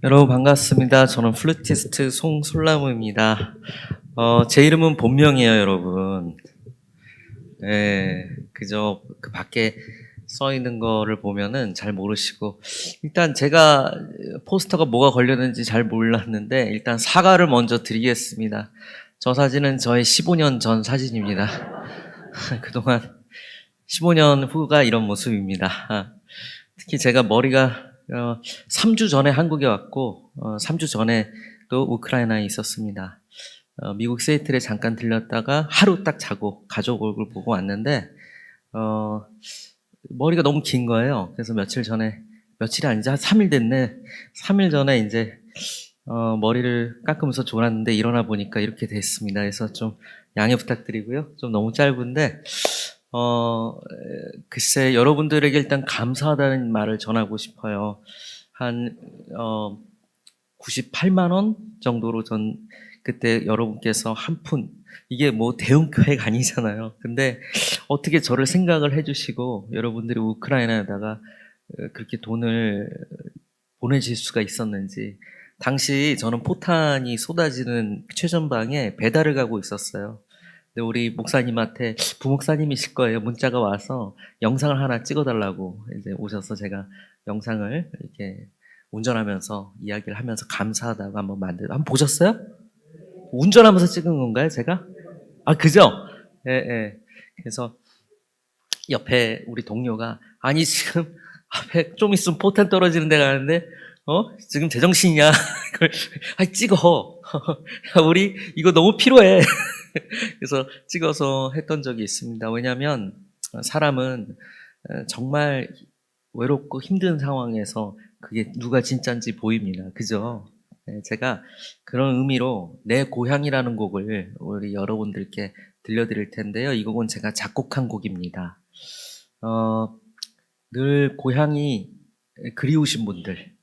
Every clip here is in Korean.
여러분 반갑습니다. 저는 플루티스트 송솔나무입니다. 제 이름은 본명이에요, 여러분. 네, 그저 그 밖에 써 있는 거를 보면은 잘 모르시고, 일단 제가 포스터가 뭐가 걸렸는지 잘 몰랐는데, 일단 사과를 먼저 드리겠습니다. 저 사진은 저의 15년 전 사진입니다. 그동안 15년 후가 이런 모습입니다. 특히 제가 머리가 3주 전에 한국에 왔고 3주 전에 또 우크라이나에 있었습니다. 미국 시애틀에 잠깐 들렸다가 하루 딱 자고 가족 얼굴 보고 왔는데 머리가 너무 긴 거예요. 그래서 며칠이 아니지 한 3일 됐네. 3일 전에 이제 머리를 깎으면서 졸았는데 일어나 보니까 이렇게 됐습니다. 그래서 좀 양해 부탁드리고요. 좀 너무 짧은데 글쎄, 여러분들에게 일단 감사하다는 말을 전하고 싶어요. 한, 98만 원 정도로 전 그때 여러분께서 한 푼, 이게 뭐 대형교회가 아니잖아요. 근데 어떻게 저를 생각을 해주시고 여러분들이 우크라이나에다가 그렇게 돈을 보내실 수가 있었는지. 당시 저는 포탄이 쏟아지는 최전방에 배달을 가고 있었어요. 근데 우리 목사님한테 부목사님이실 거예요. 문자가 와서 영상을 하나 찍어달라고 이제 오셔서 제가 영상을 이렇게 운전하면서 이야기를 하면서 감사하다고 한번 보셨어요? 운전하면서 찍은 건가요, 제가? 아, 그죠? 예, 예. 그래서 옆에 우리 동료가 아니 지금 앞에 좀 있으면 포탄 떨어지는 데 가는데 지금 제정신이냐? 그걸 아이 찍어. 우리 이거 너무 필요해. 그래서 찍어서 했던 적이 있습니다. 왜냐하면 사람은 정말 외롭고 힘든 상황에서 그게 누가 진짜인지 보입니다. 그죠? 네, 제가 그런 의미로 내 고향이라는 곡을 우리 여러분들께 들려드릴 텐데요. 이 곡은 제가 작곡한 곡입니다. 늘 고향이 그리우신 분들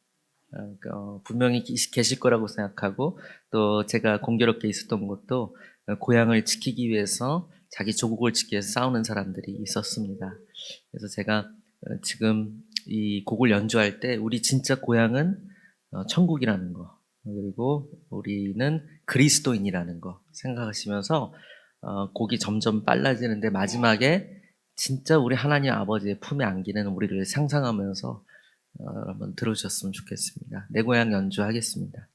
분명히 계실 거라고 생각하고, 또 제가 공교롭게 있었던 것도 고향을 지키기 위해서, 자기 조국을 지키기 위해서 싸우는 사람들이 있었습니다. 그래서 제가 지금 이 곡을 연주할 때 우리 진짜 고향은 천국이라는 거, 그리고 우리는 그리스도인이라는 거 생각하시면서 곡이 점점 빨라지는데 마지막에 진짜 우리 하나님 아버지의 품에 안기는 우리를 상상하면서 한번 들어주셨으면 좋겠습니다. 내 고향 연주하겠습니다.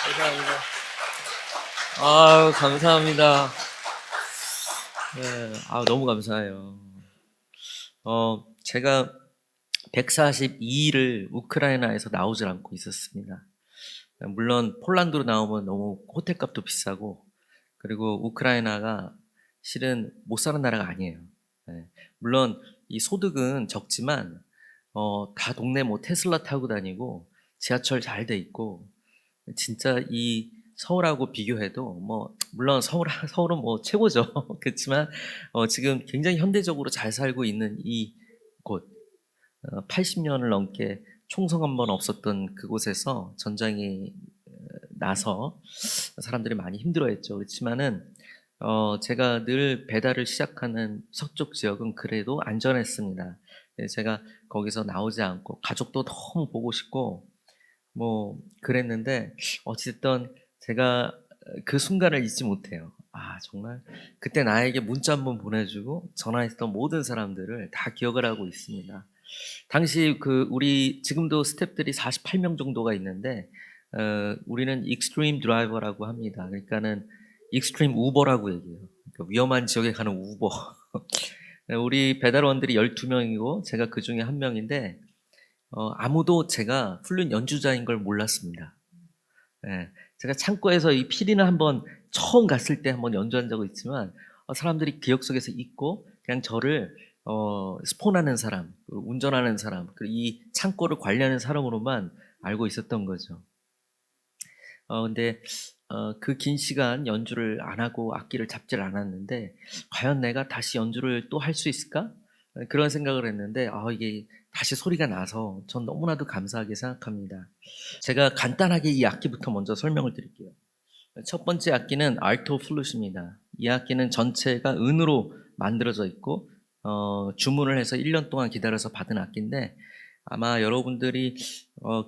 감사합니다. 아유, 감사합니다. 네. 아, 너무 감사해요. 제가 142일을 우크라이나에서 나오질 않고 있었습니다. 물론 폴란드로 나오면 너무 호텔 값도 비싸고, 그리고 우크라이나가 실은 못 사는 나라가 아니에요. 네. 물론 이 소득은 적지만, 다 동네 뭐 테슬라 타고 다니고, 지하철 잘 돼 있고, 진짜 이 서울하고 비교해도 뭐 물론 서울은 뭐 최고죠. 그렇지만 지금 굉장히 현대적으로 잘 살고 있는 이곳, 80년을 넘게 총성 한 번 없었던 그곳에서 전장이 나서 사람들이 많이 힘들어했죠. 그렇지만은 제가 늘 배달을 시작하는 서쪽 지역은 그래도 안전했습니다. 네, 제가 거기서 나오지 않고 가족도 너무 보고 싶고 뭐 그랬는데 어쨌든 제가 그 순간을 잊지 못해요. 아, 정말 그때 나에게 문자 한 번 보내주고 전화했던 모든 사람들을 다 기억을 하고 있습니다. 당시 그 우리 지금도 스태프들이 48명 정도가 있는데 우리는 익스트림 드라이버라고 합니다. 그러니까는 익스트림 우버라고 얘기해요. 그러니까 위험한 지역에 가는 우버. 우리 배달원들이 12명이고 제가 그 중에 한 명인데 아무도 제가 훌륭 연주자인 걸 몰랐습니다. 예. 제가 창고에서 이 피리는 한번 처음 갔을 때 한번 연주한 적은 있지만 사람들이 기억 속에서 잊고 그냥 저를 스폰하는 사람, 그리고 운전하는 사람, 그리고 이 창고를 관리하는 사람으로만 알고 있었던 거죠. 근데 그 긴 시간 연주를 안 하고 악기를 잡질 않았는데 과연 내가 다시 연주를 또 할 수 있을까? 그런 생각을 했는데 이게 다시 소리가 나서 전 너무나도 감사하게 생각합니다. 제가 간단하게 이 악기부터 먼저 설명을 드릴게요. 첫 번째 악기는 알토 플룻입니다. 이 악기는 전체가 은으로 만들어져 있고 주문을 해서 1년 동안 기다려서 받은 악기인데 아마 여러분들이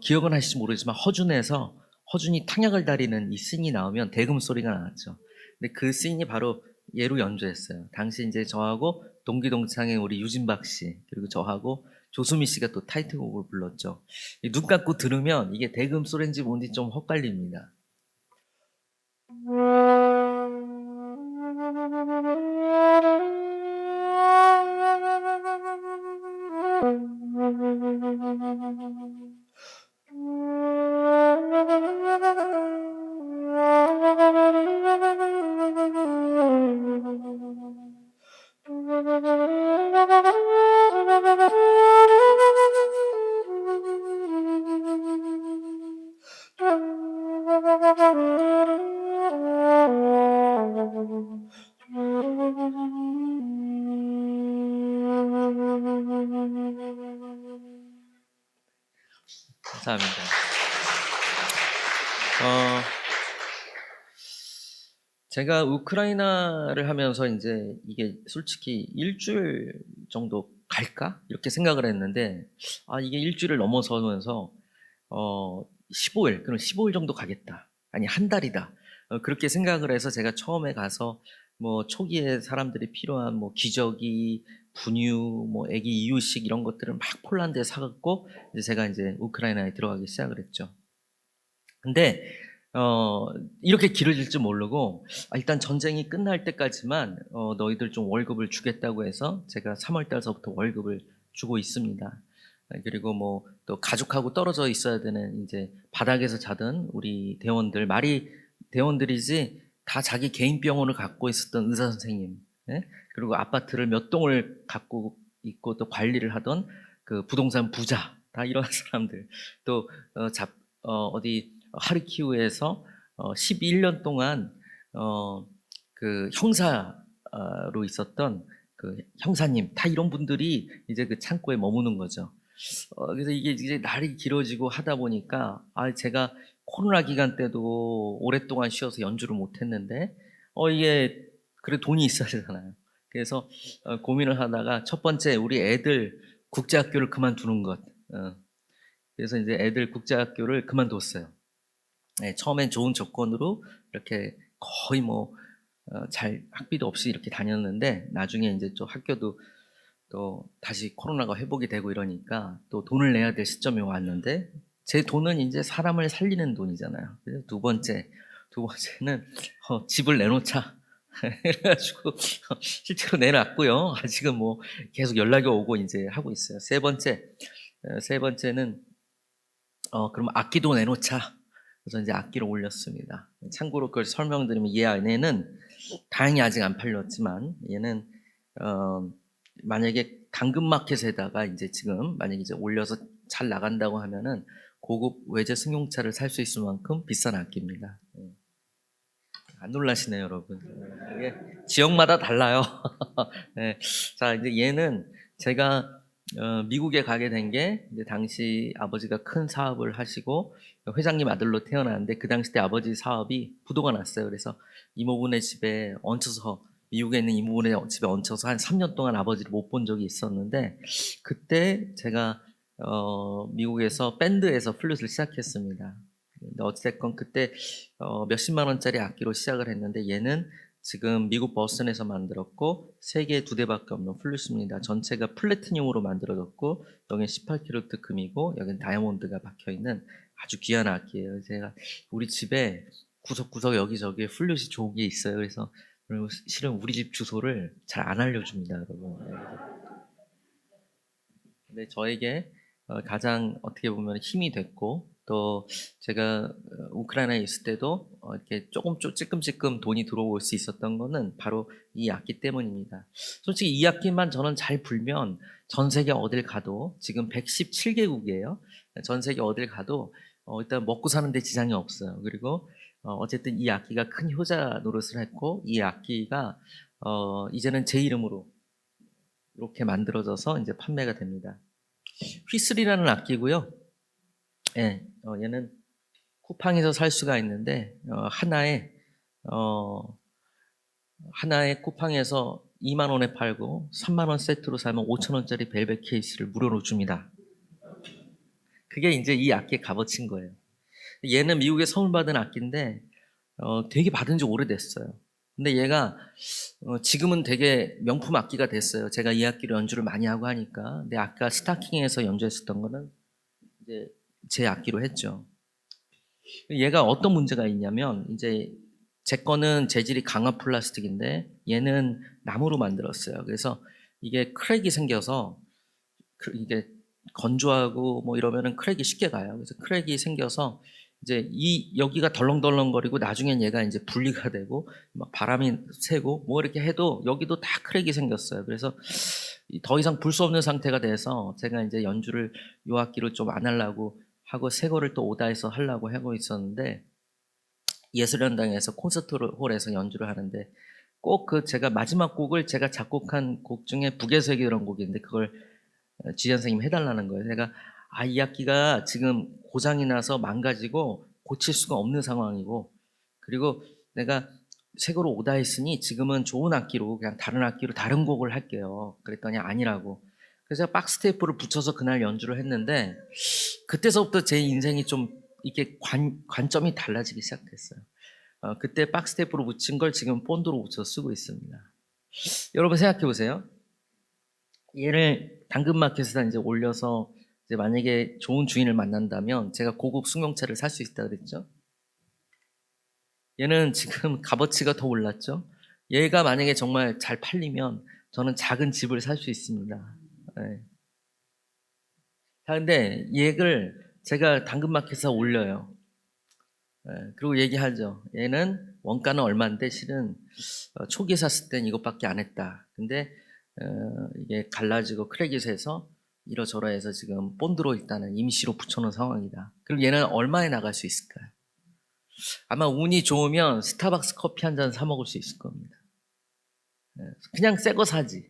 기억은 하실지 모르지만 허준이 탕약을 다리는 이 씬이 나오면 대금 소리가 나왔죠. 근데 그 씬이 바로 얘로 연주했어요. 당시 이제 저하고 동기동창의 우리 유진박 씨 그리고 저하고 조수미 씨가 또 타이틀곡을 불렀죠. 눈 감고 들으면 이게 대금 소리인지 뭔지 좀 헛갈립니다. 감사합니다. 어, 제가 우크라이나를 하면서 이제 이게 솔직히 일주일 정도 갈까? 이렇게 생각을 했는데, 이게 일주일을 넘어서면서, 15일, 그럼 15일 정도 가겠다. 아니, 한 달이다. 그렇게 생각을 해서 제가 처음에 가서 뭐 초기에 사람들이 필요한 뭐 기저귀, 분유, 뭐 애기 이유식 이런 것들을 막 폴란드에 사갖고 이제 제가 이제 우크라이나에 들어가기 시작을 했죠. 근데 어, 이렇게 길어질 줄 모르고 일단 전쟁이 끝날 때까지만 너희들 좀 월급을 주겠다고 해서 제가 3월 달서부터 월급을 주고 있습니다. 그리고 뭐 또 가족하고 떨어져 있어야 되는 이제 바닥에서 자던 우리 대원들 말이 대원들이지 다 자기 개인 병원을 갖고 있었던 의사 선생님, 예? 그리고 아파트를 몇 동을 갖고 있고 또 관리를 하던 그 부동산 부자 다 이런 사람들 또 어디 하르키우에서 11년 동안 그 형사로 있었던 그 형사님 다 이런 분들이 이제 그 창고에 머무는 거죠. 그래서 이게 이제 날이 길어지고 하다 보니까 제가 코로나 기간 때도 오랫동안 쉬어서 연주를 못 했는데 이게 그래 돈이 있어야 되잖아요. 그래서 고민을 하다가 첫 번째 우리 애들 국제학교를 그만두는 것. 그래서 이제 애들 국제학교를 그만뒀어요. 네, 처음엔 좋은 조건으로 이렇게 거의 뭐 잘 학비도 없이 이렇게 다녔는데 나중에 이제 또 학교도 또 다시 코로나가 회복이 되고 이러니까 또 돈을 내야 될 시점이 왔는데 제 돈은 이제 사람을 살리는 돈이잖아요. 그래서 두 번째는 집을 내놓자. 그래가지고 실제로 내놨고요. 아직은 뭐 계속 연락이 오고 이제 하고 있어요. 세 번째는 그럼 악기도 내놓자. 그래서 이제 악기를 올렸습니다. 참고로 그걸 설명드리면 이 안에는 다행히 아직 안 팔렸지만 얘는 만약에 당근마켓에다가 이제 지금 만약에 이제 올려서 잘 나간다고 하면은 고급 외제 승용차를 살 수 있을 만큼 비싼 악기입니다. 안 놀라시네요, 여러분. 이게 지역마다 달라요. 네. 자, 이제 얘는 제가 미국에 가게 된 게 이제 당시 아버지가 큰 사업을 하시고 회장님 아들로 태어났는데 그 당시 때 아버지 사업이 부도가 났어요. 그래서 이모부네 집에 얹혀서 미국에 있는 이모부네 집에 얹혀서 한 3년 동안 아버지를 못 본 적이 있었는데 그때 제가 미국에서 밴드에서 플룻을 시작했습니다. 근데 어쨌건 그때 몇십만 원짜리 악기로 시작을 했는데 얘는 지금 미국 버스턴에서 만들었고 세계에 2대밖에 없는 플룻입니다. 전체가 플래티늄으로 만들어졌고 여기는 18K 금이고 여기는 다이아몬드가 박혀있는 아주 귀한 악기예요. 제가 우리 집에 구석구석 여기저기 플룻이 좋은 게 있어요. 그래서 실은 우리 집 주소를 잘 안 알려줍니다, 여러분. 근데 저에게 가장 어떻게 보면 힘이 됐고 또 제가 우크라이나에 있을 때도 이렇게 조금 찔끔찔끔 돈이 들어올 수 있었던 거는 바로 이 악기 때문입니다. 솔직히 이 악기만 저는 잘 불면 전 세계 어딜 가도 지금 117개국이에요. 전 세계 어딜 가도 일단 먹고 사는데 지장이 없어요. 그리고 어쨌든 이 악기가 큰 효자 노릇을 했고 이 악기가 이제는 제 이름으로 이렇게 만들어져서 이제 판매가 됩니다. 휘슬이라는 악기고요. 예, 얘는 쿠팡에서 살 수가 있는데 하나에 쿠팡에서 2만 원에 팔고 3만 원 세트로 사면 5천 원짜리 벨벳 케이스를 무료로 줍니다. 그게 이제 이 악기의 값어치인 거예요. 얘는 미국에 선물 받은 악기인데 되게 받은 지 오래됐어요. 근데 얘가 지금은 되게 명품 악기가 됐어요. 제가 이 악기로 연주를 많이 하고 하니까. 근데 아까 스타킹에서 연주했었던 거는 이제 제 악기로 했죠. 얘가 어떤 문제가 있냐면 이제 제 거는 재질이 강화 플라스틱인데 얘는 나무로 만들었어요. 그래서 이게 크랙이 생겨서 이게 건조하고 뭐 이러면은 크랙이 쉽게 가요. 그래서 크랙이 생겨서 이제 여기가 덜렁덜렁거리고 나중엔 얘가 이제 분리가 되고 막 바람이 새고 뭐 이렇게 해도 여기도 다 크랙이 생겼어요. 그래서 더 이상 불 수 없는 상태가 돼서 제가 이제 연주를 요 악기로 좀 안 하려고 하고 새 거를 또 오다해서 하려고 하고 있었는데 예술연당에서 콘서트 홀에서 연주를 하는데 꼭 그 제가 마지막 곡을 제가 작곡한 곡 중에 북에서 이런 곡인데 그걸 지휘 선생님 해달라는 거예요. 제가 이 악기가 지금 고장이 나서 망가지고 고칠 수가 없는 상황이고 그리고 내가 새 거로 오다 했으니 지금은 좋은 악기로 그냥 다른 악기로 다른 곡을 할게요. 그랬더니 아니라고. 그래서 제가 박스 테이프를 붙여서 그날 연주를 했는데 그때서부터 제 인생이 좀 이렇게 관점이 달라지기 시작했어요. 그때 박스 테이프로 붙인 걸 지금 본드로 붙여 쓰고 있습니다. 여러분 생각해 보세요. 얘를 당근마켓에다 이제 올려서 이제 만약에 좋은 주인을 만난다면 제가 고급 승용차를 살 수 있다 그랬죠. 얘는 지금 값어치가 더 올랐죠. 얘가 만약에 정말 잘 팔리면 저는 작은 집을 살 수 있습니다. 네. 근데 얘를 제가 당근마켓에서 올려요. 네. 그리고 얘기하죠. 얘는 원가는 얼마인데 실은 초기에 샀을 땐 이것밖에 안 했다. 근데 이게 갈라지고 크랙이 새서 이러저러해서 지금 본드로 일단은 임시로 붙여놓은 상황이다. 그럼 얘는 얼마에 나갈 수 있을까요? 아마 운이 좋으면 스타벅스 커피 한 잔 사 먹을 수 있을 겁니다. 그냥 새 거 사지.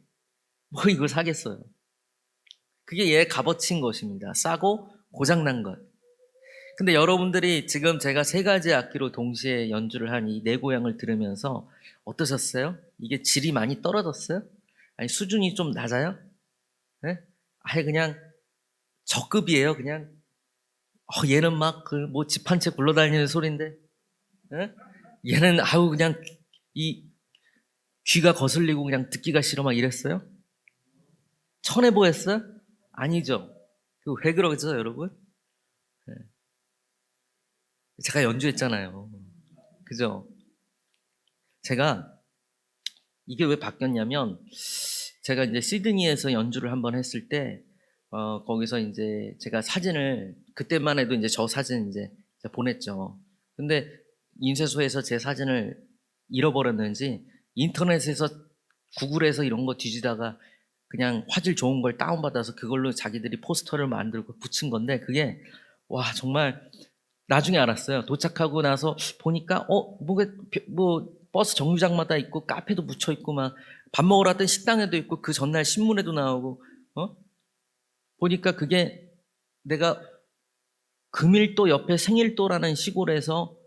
뭐 이걸 사겠어요. 그게 얘 값어치인 것입니다. 싸고 고장난 것. 근데 여러분들이 지금 제가 세 가지 악기로 동시에 연주를 한 이 내 고향을 들으면서 어떠셨어요? 이게 질이 많이 떨어졌어요? 아니 수준이 좀 낮아요? 네? 아예 그냥 저급이에요. 그냥 얘는 막 그 뭐 집 한 채 굴러다니는 소리인데 네? 얘는 아우 그냥 이 귀가 거슬리고 그냥 듣기가 싫어 막 이랬어요? 천해 보였어요? 아니죠. 왜 그러죠, 여러분? 네. 제가 연주했잖아요. 그죠? 제가 이게 왜 바뀌었냐면 제가 이제 시드니에서 연주를 한번 했을 때 거기서 이제 제가 사진을 그때만 해도 이제 저 사진 이제 보냈죠. 근데 인쇄소에서 제 사진을 잃어버렸는지 인터넷에서 구글에서 이런 거 뒤지다가 그냥 화질 좋은 걸 다운받아서 그걸로 자기들이 포스터를 만들고 붙인 건데 그게 와 정말 나중에 알았어요. 도착하고 나서 보니까 뭐 버스 정류장마다 있고 카페도 붙여 있고 막 밥 먹으러 왔던 식당에도 있고 그 전날 신문에도 나오고 보니까 그게 내가 금일도 옆에 생일도라는 시골에서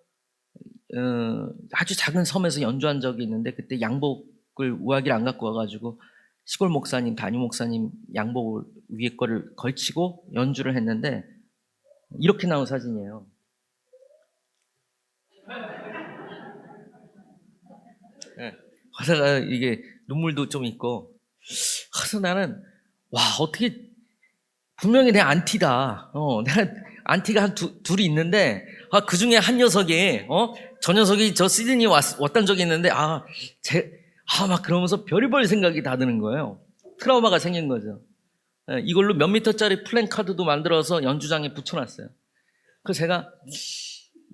아주 작은 섬에서 연주한 적이 있는데 그때 양복을 우아기를 안 갖고 와가지고 시골 목사님, 담임 목사님 양복을 위에 거를 걸치고 연주를 했는데 이렇게 나온 사진이에요. 네. 하다가 이게 눈물도 좀 있고 그래서 나는 와 어떻게 분명히 내 안티다. 내가 안티가 한 둘이 있는데 그 중에 한 녀석이 저 녀석이 저 시드니 왔던 적이 있는데 막 그러면서 별의별 생각이 다 드는 거예요. 트라우마가 생긴 거죠. 예, 이걸로 몇 미터짜리 플랜카드도 만들어서 연주장에 붙여놨어요. 그래서 제가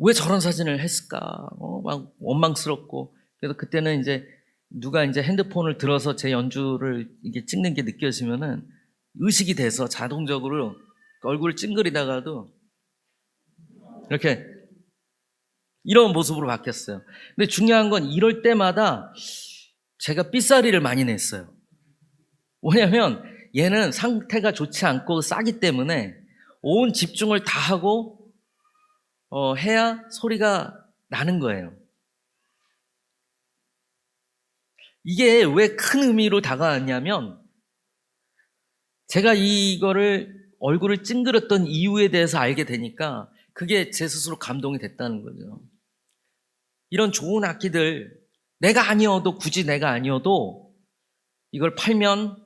왜 저런 사진을 했을까? 막 원망스럽고. 그래서 그때는 이제 누가 이제 핸드폰을 들어서 제 연주를 이게 찍는 게 느껴지면은 의식이 돼서 자동적으로 얼굴을 찡그리다가도 이렇게 이런 모습으로 바뀌었어요. 근데 중요한 건 이럴 때마다 제가 삐싸리를 많이 냈어요. 뭐냐면 얘는 상태가 좋지 않고 싸기 때문에 온 집중을 다 하고 해야 소리가 나는 거예요. 이게 왜 큰 의미로 다가왔냐면 제가 이거를 얼굴을 찡그렸던 이유에 대해서 알게 되니까 그게 제 스스로 감동이 됐다는 거죠. 이런 좋은 악기들 내가 아니어도 굳이 내가 아니어도 이걸 팔면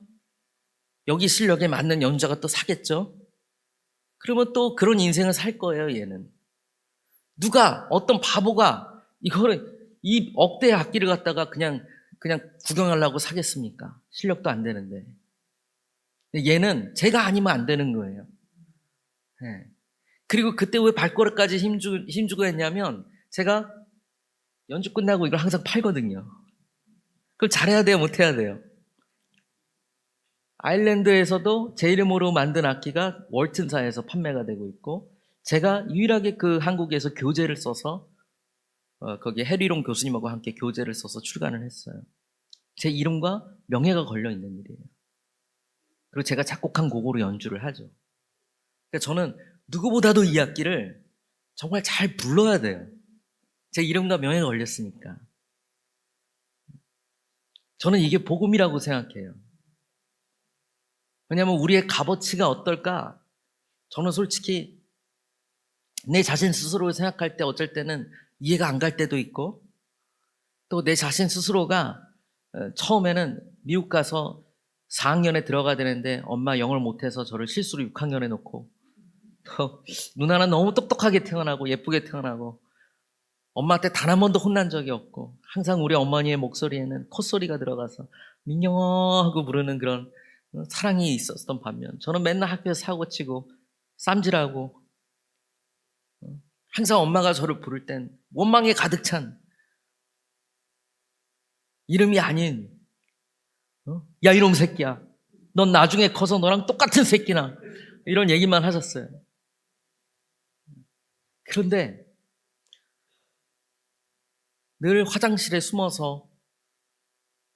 여기 실력에 맞는 연주자가 또 사겠죠. 그러면 또 그런 인생을 살 거예요. 얘는 누가 어떤 바보가 이 억대의 악기를 갖다가 그냥 구경하려고 사겠습니까? 실력도 안 되는데. 얘는 제가 아니면 안 되는 거예요. 네. 그리고 그때 왜 발걸음까지 힘주고 했냐면 제가 연주 끝나고 이걸 항상 팔거든요. 그걸 잘해야 돼요, 못해야 돼요? 아일랜드에서도 제 이름으로 만든 악기가 월튼사에서 판매가 되고 있고 제가 유일하게 그 한국에서 교재를 써서 거기 해리롱 교수님하고 함께 교재를 써서 출간을 했어요. 제 이름과 명예가 걸려 있는 일이에요. 그리고 제가 작곡한 곡으로 연주를 하죠. 그러니까 저는 누구보다도 이 악기를 정말 잘 불러야 돼요. 제 이름과 명예가 걸렸으니까. 저는 이게 복음이라고 생각해요. 왜냐하면 우리의 값어치가 어떨까? 저는 솔직히 내 자신 스스로 생각할 때 어쩔 때는 이해가 안 갈 때도 있고 또 내 자신 스스로가 처음에는 미국 가서 4학년에 들어가야 되는데 엄마 영어를 못해서 저를 실수로 6학년에 놓고 또 누나는 너무 똑똑하게 태어나고 예쁘게 태어나고 엄마한테 단 한 번도 혼난 적이 없고 항상 우리 어머니의 목소리에는 콧소리가 들어가서 민영아 하고 부르는 그런 사랑이 있었던 반면 저는 맨날 학교에서 사고치고 쌈질하고 항상 엄마가 저를 부를 땐 원망에 가득 찬 이름이 아닌 야 이놈 새끼야 넌 나중에 커서 너랑 똑같은 새끼나 이런 얘기만 하셨어요. 그런데 늘 화장실에 숨어서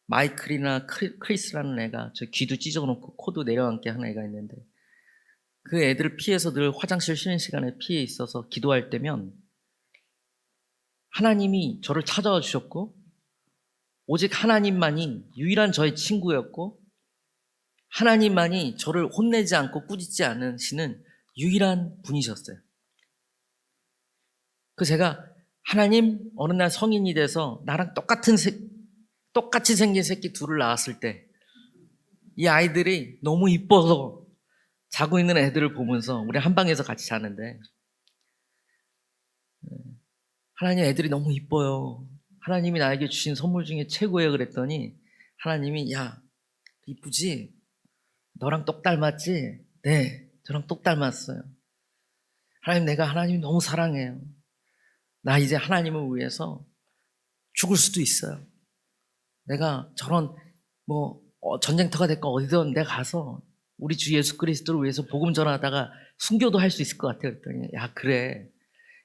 마이클이나 크리스라는 애가 저 귀도 찢어놓고 코도 내려앉게 하는 애가 있는데 그 애들을 피해서 늘 화장실 쉬는 시간에 피해 있어서 기도할 때면 하나님이 저를 찾아와 주셨고 오직 하나님만이 유일한 저의 친구였고 하나님만이 저를 혼내지 않고 꾸짖지 않으시는 유일한 분이셨어요. 그 제가 하나님 어느 날 성인이 돼서 나랑 똑같이 생긴 새끼 둘을 낳았을 때 이 아이들이 너무 이뻐서 자고 있는 애들을 보면서 우리 한 방에서 같이 자는데 하나님 애들이 너무 이뻐요. 하나님이 나에게 주신 선물 중에 최고예요. 그랬더니 하나님이 야 이쁘지? 너랑 똑 닮았지? 네, 저랑 똑 닮았어요. 하나님 내가 하나님 너무 사랑해요. 나 이제 하나님을 위해서 죽을 수도 있어요. 내가 저런 전쟁터가 됐건 어디든 내가 가서 우리 주 예수 그리스도를 위해서 복음 전하다가 순교도 할 수 있을 것 같아요. 그랬더니 야 그래.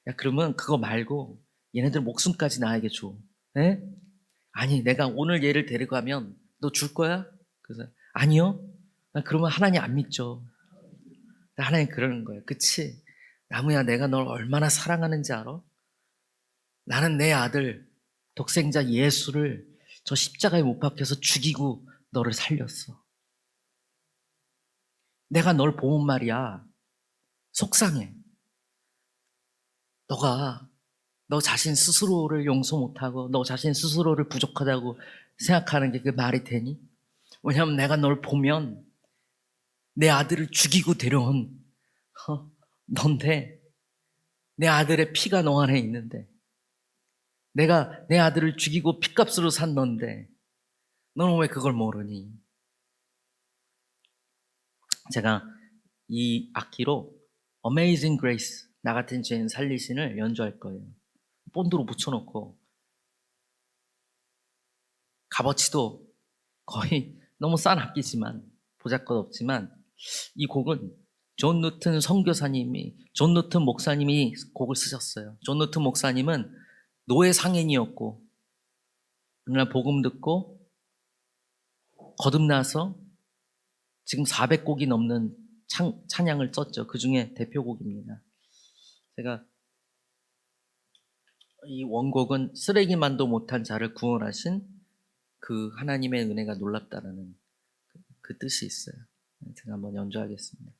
야 그러면 그거 말고 얘네들 목숨까지 나에게 줘. 네? 아니 내가 오늘 얘를 데려가면 너 줄 거야? 그래서 아니요. 나 그러면 하나님 안 믿죠. 하나님 그러는 거예요. 그치? 나무야 내가 널 얼마나 사랑하는지 알아? 나는 내 아들 독생자 예수를 저 십자가에 못 박혀서 죽이고 너를 살렸어. 내가 널 보면 말이야 속상해. 너가 너 자신 스스로를 용서 못하고 너 자신 스스로를 부족하다고 생각하는 게 그 말이 되니? 왜냐하면 내가 널 보면 내 아들을 죽이고 데려온 넌데 내 아들의 피가 너 안에 있는데 내가 내 아들을 죽이고 피값으로 산 넌데 너는 왜 그걸 모르니? 제가 이 악기로 Amazing Grace 나 같은 죄인 살리신을 연주할 거예요. 본드로 붙여놓고 값어치도 거의 너무 싼 악기지만 보잘것없지만 이 곡은 존 누튼 목사님이 곡을 쓰셨어요. 존 누튼 목사님은 노예 상인이었고 그날 복음 듣고 거듭나서 지금 400곡이 넘는 찬양을 썼죠. 그 중에 대표곡입니다. 제가 이 원곡은 쓰레기만도 못한 자를 구원하신 그 하나님의 은혜가 놀랍다라는 그 뜻이 있어요. 제가 한번 연주하겠습니다.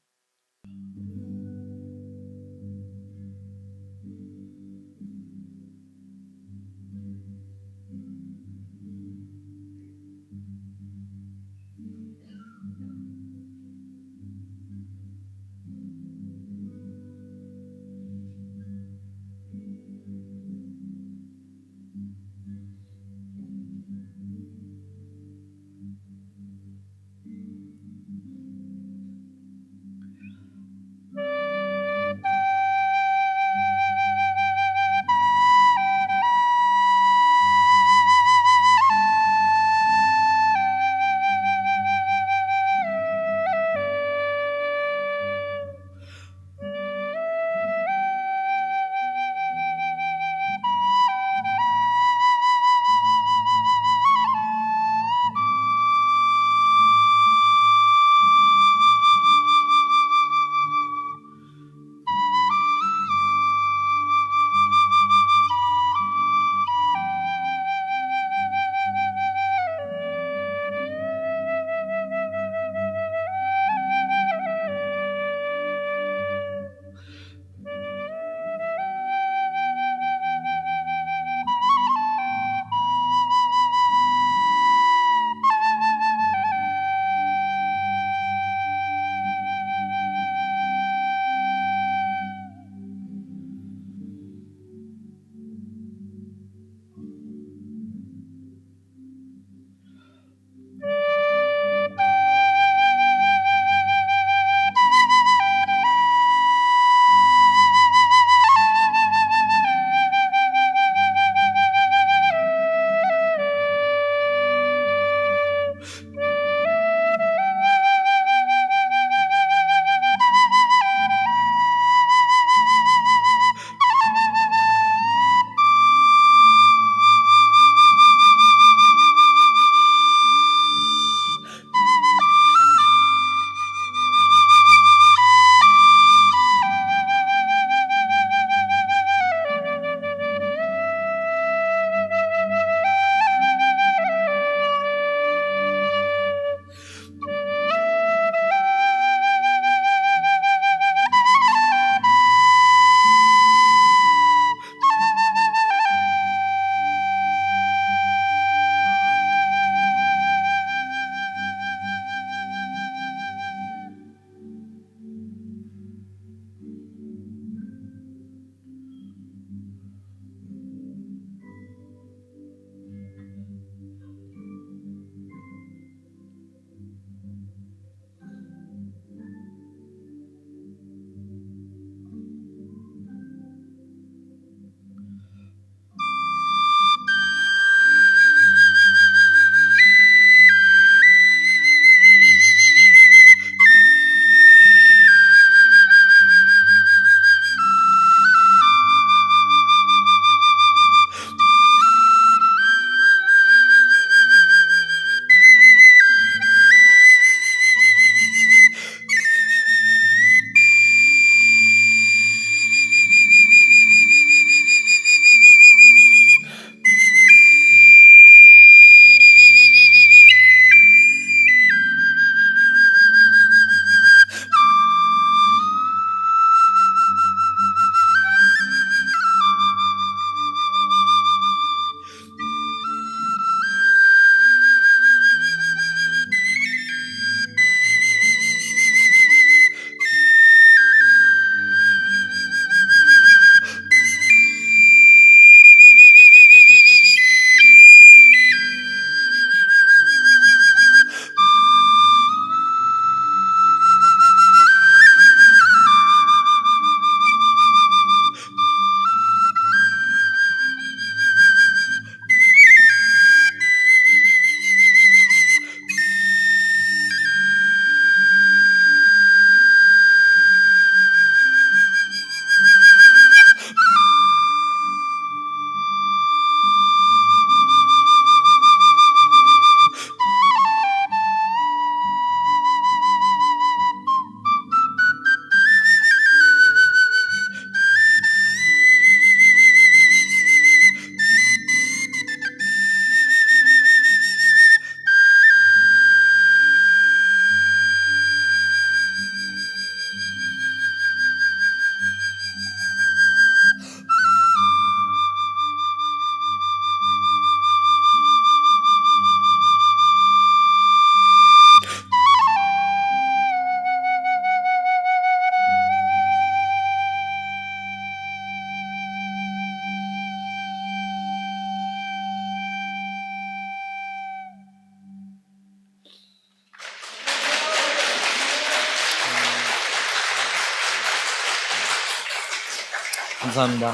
감사합니다.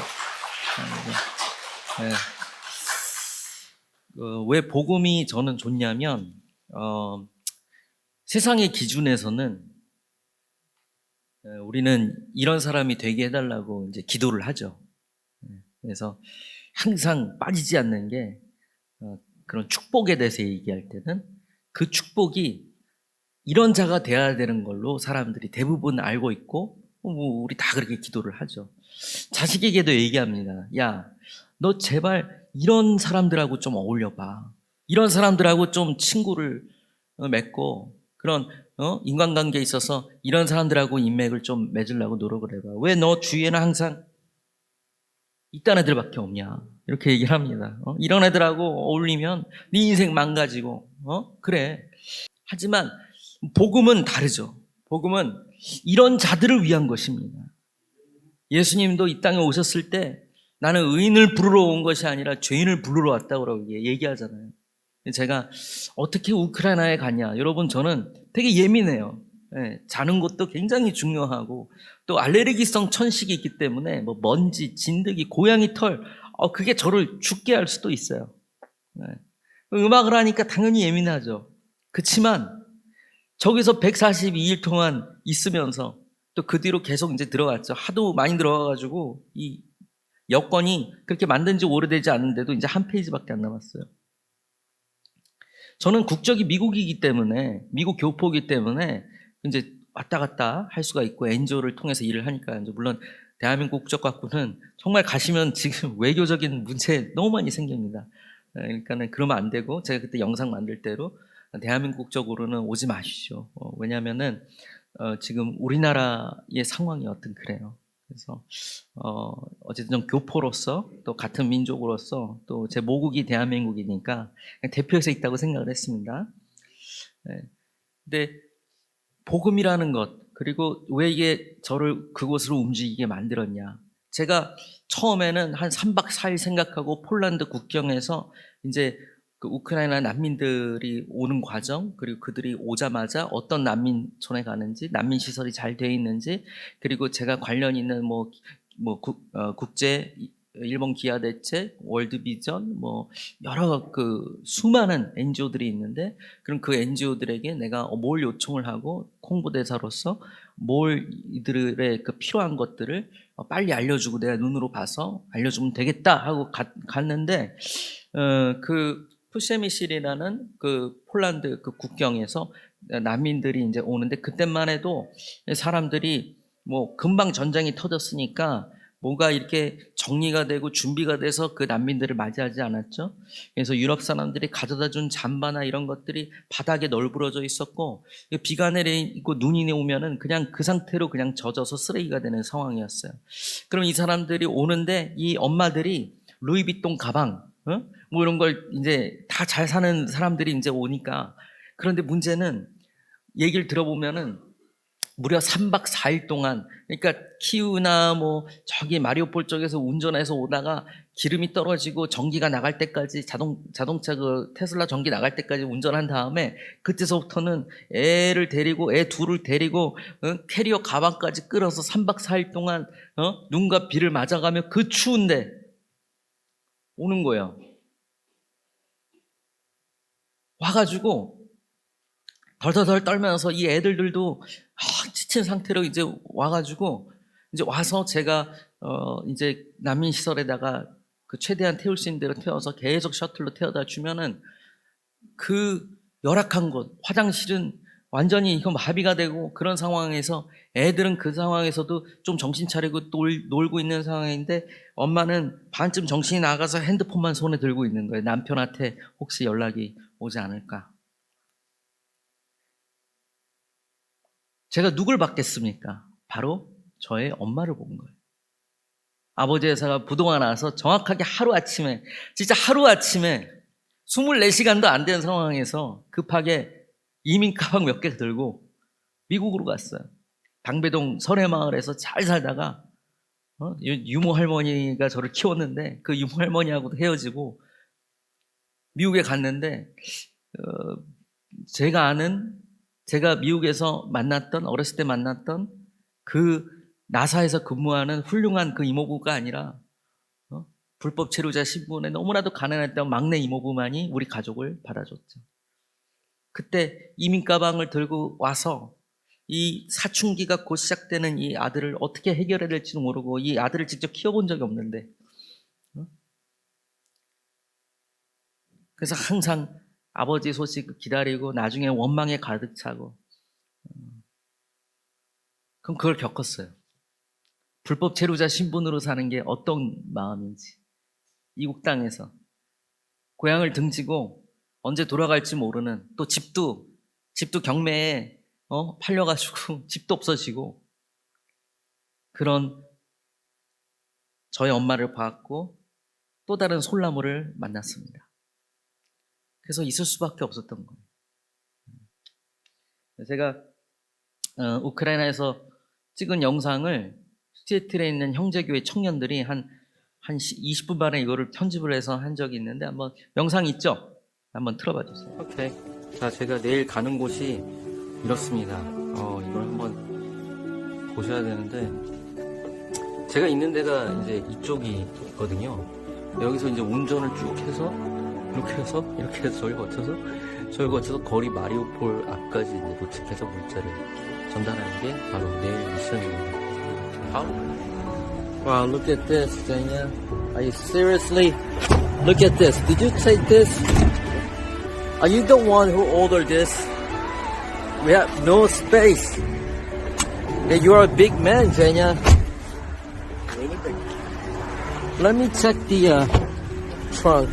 네. 왜 복음이 저는 좋냐면 세상의 기준에서는 우리는 이런 사람이 되게 해달라고 이제 기도를 하죠. 그래서 항상 빠지지 않는 게 그런 축복에 대해서 얘기할 때는 그 축복이 이런 자가 돼야 되는 걸로 사람들이 대부분 알고 있고 우리 다 그렇게 기도를 하죠. 자식에게도 얘기합니다. 야, 너 제발 이런 사람들하고 좀 어울려봐. 이런 사람들하고 좀 친구를 맺고 그런 인간관계에 있어서 이런 사람들하고 인맥을 좀 맺으려고 노력을 해봐. 왜 너 주위에는 항상 이딴 애들밖에 없냐? 이렇게 얘기를 합니다. 이런 애들하고 어울리면 네 인생 망가지고 그래. 하지만 복음은 다르죠. 복음은 이런 자들을 위한 것입니다. 예수님도 이 땅에 오셨을 때 나는 의인을 부르러 온 것이 아니라 죄인을 부르러 왔다고 얘기하잖아요. 제가 어떻게 우크라이나에 갔냐. 여러분, 저는 되게 예민해요. 자는 것도 굉장히 중요하고 또 알레르기성 천식이 있기 때문에 뭐 먼지, 진드기, 고양이 털 그게 저를 죽게 할 수도 있어요. 음악을 하니까 당연히 예민하죠. 그렇지만 저기서 142일 동안 있으면서 또 그 뒤로 계속 이제 들어갔죠. 하도 많이 들어가가지고 이 여권이 그렇게 만든 지 오래되지 않는데도 이제 한 페이지밖에 안 남았어요. 저는 국적이 미국이기 때문에, 미국 교포이기 때문에 이제 왔다 갔다 할 수가 있고 NGO를 통해서 일을 하니까 이제 물론 대한민국 국적 갖고는 정말 가시면 지금 외교적인 문제 너무 많이 생깁니다. 그러니까는 그러면 안 되고 제가 그때 영상 만들 때로 대한민국 국적으로는 오지 마시죠. 왜냐하면은 지금 우리나라의 상황이 어떤 그래요. 그래서 어쨌든 교포로서 또 같은 민족으로서 또 제 모국이 대한민국이니까 대표해서 있다고 생각을 했습니다. 네. 근데 복음이라는 것 그리고 왜 이게 저를 그곳으로 움직이게 만들었냐? 제가 처음에는 한 3박 4일 생각하고 폴란드 국경에서 이제 그 우크라이나 난민들이 오는 과정 그리고 그들이 오자마자 어떤 난민촌에 가는지 난민 시설이 잘 돼 있는지 그리고 제가 관련 있는 국제 일본 기아 대책, 월드비전 뭐 여러 그 수많은 NGO들이 있는데 그럼 그 NGO들에게 내가 뭘 요청을 하고 홍보대사로서 뭘 이들의 그 필요한 것들을 빨리 알려주고 내가 눈으로 봐서 알려주면 되겠다 하고 갔는데 그 푸세미실이라는 그 폴란드 그 국경에서 난민들이 이제 오는데 그때만 해도 사람들이 뭐 금방 전쟁이 터졌으니까 뭔가 이렇게 정리가 되고 준비가 돼서 그 난민들을 맞이하지 않았죠. 그래서 유럽 사람들이 가져다 준 잠바나 이런 것들이 바닥에 널브러져 있었고 비가 내리고 눈이 오면은 그냥 그 상태로 그냥 젖어서 쓰레기가 되는 상황이었어요. 그럼 이 사람들이 오는데 이 엄마들이 루이비통 가방, 뭐 이런 걸 이제 다 잘 사는 사람들이 이제 오니까 그런데 문제는 얘기를 들어보면은 무려 3박 4일 동안 그러니까 키우나 뭐 저기 마리오폴 쪽에서 운전해서 오다가 기름이 떨어지고 전기가 나갈 때까지 자동차 그 테슬라 전기 나갈 때까지 운전한 다음에 그때서부터는 애를 데리고 애 둘을 데리고 캐리어 가방까지 끌어서 3박 4일 동안 눈과 비를 맞아가며 그 추운데 오는 거예요. 와가지고 덜덜덜 떨면서 이 애들도 지친 상태로 이제 와가지고 이제 와서 제가 이제 난민 시설에다가 그 최대한 태울 수 있는 대로 태워서 계속 셔틀로 태워다 주면은 그 열악한 곳 화장실은 완전히 이거 마비가 되고 그런 상황에서 애들은 그 상황에서도 좀 정신 차리고 놀고 있는 상황인데 엄마는 반쯤 정신이 나가서 핸드폰만 손에 들고 있는 거예요. 남편한테 혹시 연락이 오지 않을까. 제가 누굴 받겠습니까? 바로 저의 엄마를 본 거예요. 아버지 회사가 부도가 나서 정확하게 하루아침에 진짜 하루아침에 24시간도 안 된 상황에서 급하게 이민 가방 몇 개 들고 미국으로 갔어요. 방배동 설해마을에서 잘 살다가 유모 할머니가 저를 키웠는데 그 유모 할머니하고도 헤어지고 미국에 갔는데 제가 미국에서 만났던 어렸을 때 만났던 그 나사에서 근무하는 훌륭한 그 이모부가 아니라 불법 체류자 신분에 너무나도 가난했던 막내 이모부만이 우리 가족을 받아줬죠. 그때 이민 가방을 들고 와서 이 사춘기가 곧 시작되는 이 아들을 어떻게 해결해야 될지도 모르고 이 아들을 직접 키워본 적이 없는데 그래서 항상 아버지 소식 기다리고 나중에 원망에 가득 차고 그럼 그걸 겪었어요. 불법 체류자 신분으로 사는 게 어떤 마음인지 이국 땅에서 고향을 등지고 언제 돌아갈지 모르는 또 집도 경매에 팔려가지고 집도 없어지고 그런 저희 엄마를 봤고 또 다른 솔나무를 만났습니다. 그래서 있을 수밖에 없었던 거예요. 제가 우크라이나에서 찍은 영상을 시애틀에 있는 형제교회 청년들이 한 20분 만에 이거를 편집을 해서 한 적이 있는데 한번 영상 있죠? 한번 틀어봐 주세요. 오케이. 자, 제가 내일 가는 곳이 이렇습니다. 이걸 한번 보셔야 되는데 제가 있는 데가 이제 이쪽이 있거든요. 여기서 이제 운전을 쭉 해서 이렇게 해서 저기 거쳐서 거리 마리우폴 앞까지 이제 도착해서 물자를 전달하는 게 바로 내일 미션입니다. Wow, look at this, Daniel. Are you seriously? Look at this. Did you take this? Are you the one who ordered this? We have no space. Yeah, you are a big man, Daniel. Let me check the trunk.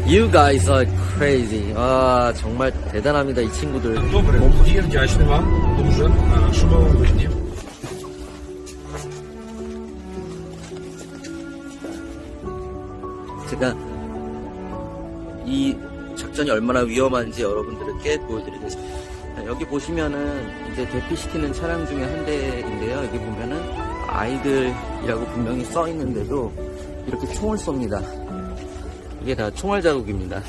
You guys are crazy. 아, 정말 대단합니다, 이 친구들. Добре, я вдячний вам дуже. Шановні. 제가 이 작전이 얼마나 위험한지 여러분들께 보여드리겠습니다. 여기 보시면은 이제 대피시키는 차량 중에 한 대인데요. 여기 보면은 아이들이라고 분명히 써 있는데도 이렇게 총을 쏩니다. 이게 다 총알 자국입니다.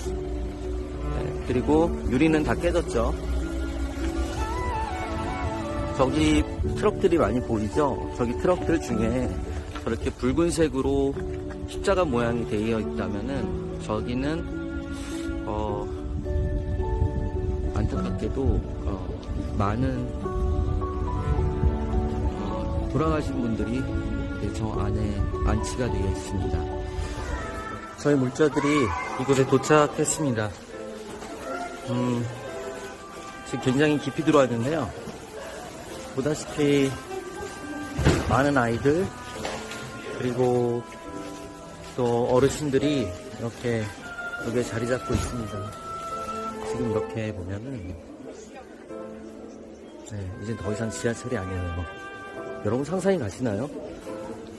그리고 유리는 다 깨졌죠. 저기 트럭들이 많이 보이죠? 저기 트럭들 중에 저렇게 붉은색으로 십자가 모양이 되어 있다면은 저기는 안타깝게도 많은 돌아가신 분들이 저 안에 안치가 되어 있습니다. 저희 물자들이 이곳에 도착했습니다. 지금 굉장히 깊이 들어왔는데요. 보다시피 많은 아이들 그리고 또 어르신들이 이렇게 여기에 자리 잡고 있습니다. 지금 이렇게 보면은 이제 더 이상 지하철이 아니에요. 여러분 상상이 가시나요?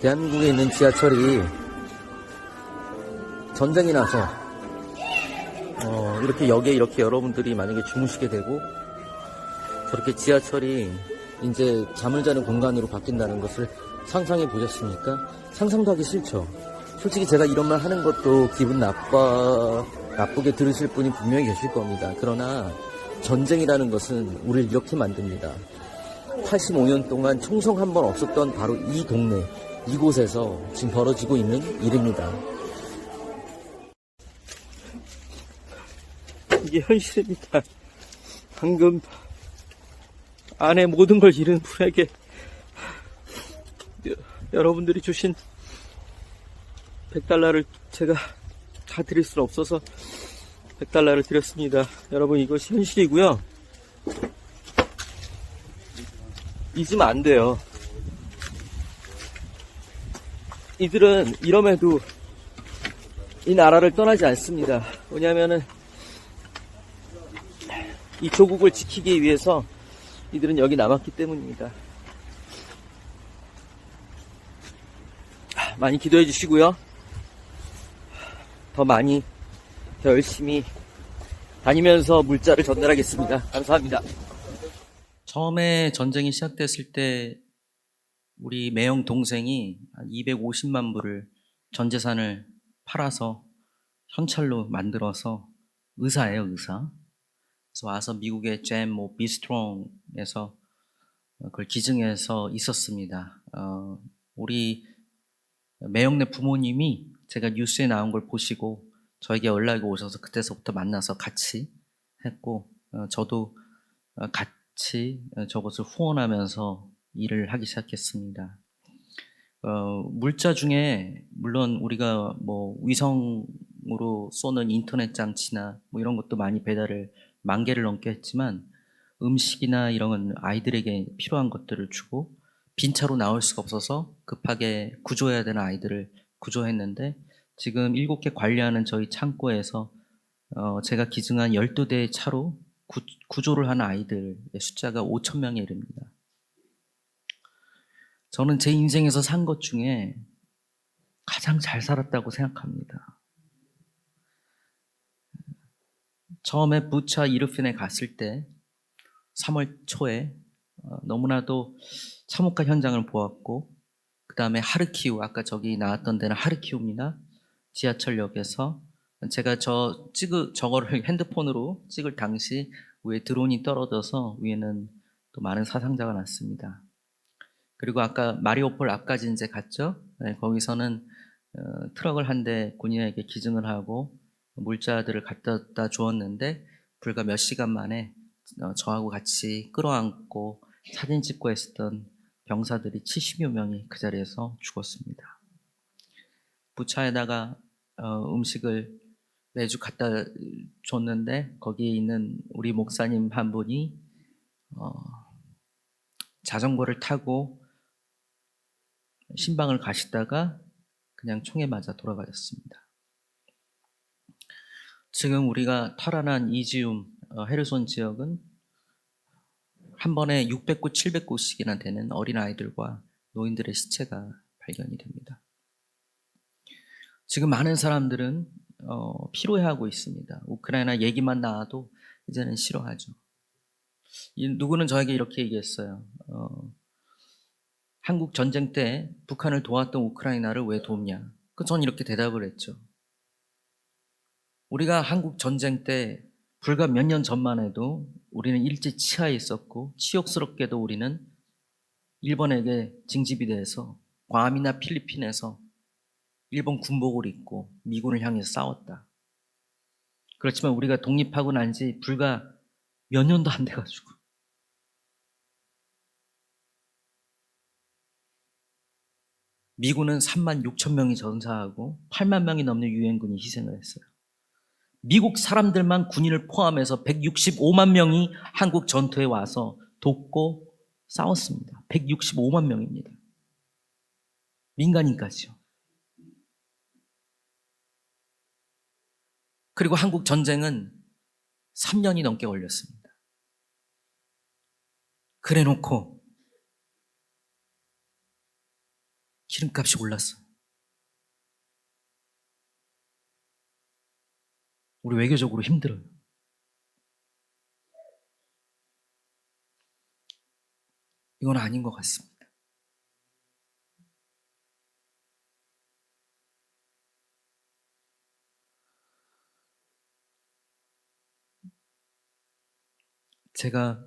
대한민국에 있는 지하철이 전쟁이 나서 이렇게 여기에 이렇게 여러분들이 만약에 주무시게 되고 저렇게 지하철이 이제 잠을 자는 공간으로 바뀐다는 것을 상상해 보셨습니까? 상상도 하기 싫죠. 솔직히 제가 이런 말 하는 것도 기분 나쁘게 들으실 분이 분명히 계실 겁니다. 그러나 전쟁이라는 것은 우리를 이렇게 만듭니다. 85년 동안 총성 한 번 없었던 바로 이 동네, 이곳에서 지금 벌어지고 있는 일입니다. 이게 현실입니다. 방금 안에 모든 걸 잃은 분에게 여러분들이 주신 $100를 제가 다 드릴 수는 없어서 $100를 드렸습니다. 여러분 이것이 현실이고요. 잊으면 안 돼요. 이들은 이럼에도 이 나라를 떠나지 않습니다. 왜냐하면은 이 조국을 지키기 위해서 이들은 여기 남았기 때문입니다. 많이 기도해 주시고요. 더 많이, 더 열심히 다니면서 물자를 전달하겠습니다. 감사합니다. 처음에 전쟁이 시작됐을 때 우리 매형 동생이 250만 불을 전 재산을 팔아서 현찰로 만들어서 의사예요, 의사. 그래서 와서 미국의 잼, 비스트롱에서 그걸 기증해서 있었습니다. 우리 매형네 부모님이 제가 뉴스에 나온 걸 보시고 저에게 연락이 오셔서 그때서부터 만나서 같이 했고, 저도 같이 저것을 후원하면서 일을 하기 시작했습니다. 물자 중에 물론 우리가 뭐 위성으로 쏘는 인터넷 장치나 뭐 이런 것도 많이 배달을 10,000개를 넘게 했지만, 음식이나 이런 아이들에게 필요한 것들을 주고, 빈차로 나올 수가 없어서 급하게 구조해야 되는 아이들을 구조했는데, 지금 7개 관리하는 저희 창고에서 제가 기증한 12대의 차로 구조를 하는 아이들의 숫자가 5,000명에 이릅니다. 저는 제 인생에서 산 것 중에 가장 잘 살았다고 생각합니다. 처음에 부차 이르핀에 갔을 때 3월 초에 너무나도 참혹한 현장을 보았고, 그 다음에 하르키우, 아까 저기 나왔던 데는 하르키우입니다. 지하철역에서 제가 저거를 핸드폰으로 찍을 당시 위에 드론이 떨어져서 위에는 또 많은 사상자가 났습니다. 그리고 아까 마리오폴 앞까지 이제 갔죠. 네, 거기서는 트럭을 한 대 군인에게 기증을 하고 물자들을 갖다 주었는데, 불과 몇 시간 만에 저하고 같이 끌어안고 사진 찍고 했었던 병사들이 70여 명이 그 자리에서 죽었습니다. 부차에다가 음식을 매주 갖다 줬는데, 거기에 있는 우리 목사님 한 분이 자전거를 타고 신방을 가시다가 그냥 총에 맞아 돌아가셨습니다. 지금 우리가 탈환한 이지움 헤르손 지역은 한 번에 600곳, 700곳씩이나 되는 어린아이들과 노인들의 시체가 발견이 됩니다. 지금 많은 사람들은 피로해하고 있습니다. 우크라이나 얘기만 나와도 이제는 싫어하죠. 누구는 저에게 이렇게 얘기했어요. 한국 전쟁 때 북한을 도왔던 우크라이나를 왜 돕냐? 전 이렇게 대답을 했죠. 우리가 한국 전쟁 때 불과 몇 년 전만 해도 우리는 일제 치하에 있었고, 치욕스럽게도 우리는 일본에게 징집이 돼서 괌이나 필리핀에서 일본 군복을 입고 미군을 향해서 싸웠다. 그렇지만 우리가 독립하고 난 지 불과 몇 년도 안 돼가지고 미군은 36,000명이 전사하고 8만 명이 넘는 유엔군이 희생을 했어요. 미국 사람들만 군인을 포함해서 165만 명이 한국 전투에 와서 돕고 싸웠습니다. 165만 명입니다. 민간인까지요. 그리고 한국 전쟁은 3년이 넘게 걸렸습니다. 그래 놓고 기름값이 올랐어요. 우리 외교적으로 힘들어요. 이건 아닌 것 같습니다. 제가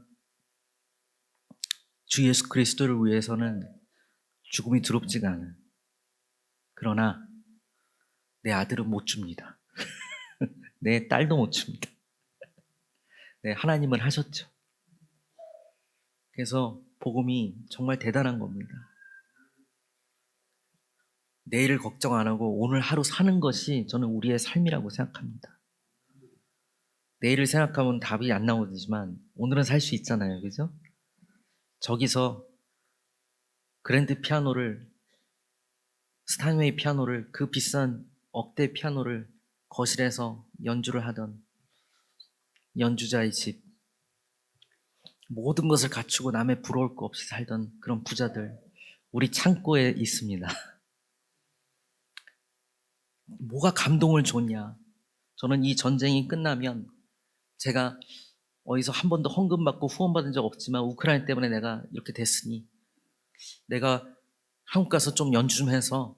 주 예수 그리스도를 위해서는 죽음이 두렵지가 않아요. 그러나 내 아들은 못 줍니다. 내 딸도 못 줍니다. 네, 하나님은 하셨죠. 그래서 복음이 정말 대단한 겁니다. 내일을 걱정 안 하고 오늘 하루 사는 것이 저는 우리의 삶이라고 생각합니다. 내일을 생각하면 답이 안 나오지만 오늘은 살 수 있잖아요. 그죠? 저기서 그랜드 피아노를, 스타인웨이 피아노를, 그 비싼 억대 피아노를 거실에서 연주를 하던 연주자의 집, 모든 것을 갖추고 남의 부러울 거 없이 살던 그런 부자들, 우리 창고에 있습니다. 뭐가 감동을 줬냐? 저는 이 전쟁이 끝나면, 제가 어디서 한 번도 헌금 받고 후원 받은 적 없지만 우크라이나 때문에 내가 이렇게 됐으니 내가 한국 가서 좀 연주 좀 해서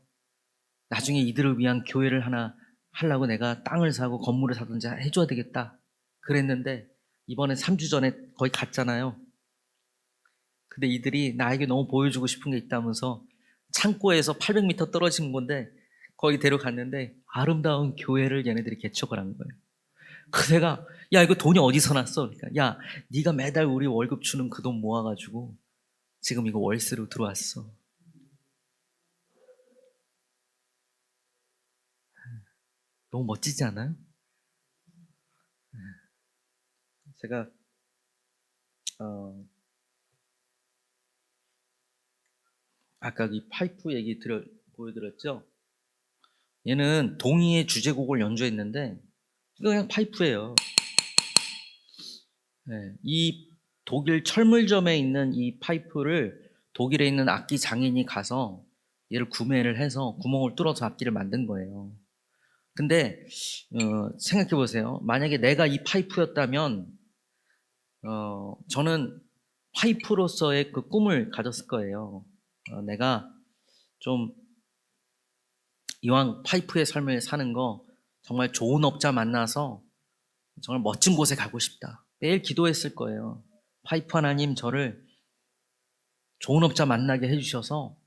나중에 이들을 위한 교회를 하나 하려고 내가 땅을 사고 건물을 사든지 해줘야 되겠다 그랬는데, 이번에 3주 전에 거의 갔잖아요. 근데 이들이 나에게 너무 보여주고 싶은 게 있다면서 창고에서 800m 떨어진 건데 거기 데려갔는데 아름다운 교회를 얘네들이 개척을 한 거예요. 그 내가 야 이거 돈이 어디서 났어? 그러니까 야 네가 매달 우리 월급 주는 그 돈 모아가지고 지금 이거 월세로 들어왔어. 너무 멋지지 않아요? 제가 어, 아까 이 파이프 얘기 보여드렸죠? 얘는 동의의 주제곡을 연주했는데 이거 그냥 파이프예요. 네, 이 독일 철물점에 있는 이 파이프를 독일에 있는 악기 장인이 가서 얘를 구매를 해서 구멍을 뚫어서 악기를 만든 거예요. 근데 생각해 보세요. 만약에 내가 이 파이프였다면 저는 파이프로서의 그 꿈을 가졌을 거예요. 내가 좀 이왕 파이프의 삶을 사는 거 정말 좋은 업자 만나서 정말 멋진 곳에 가고 싶다. 매일 기도했을 거예요. 파이프 하나님 저를 좋은 업자 만나게 해주셔서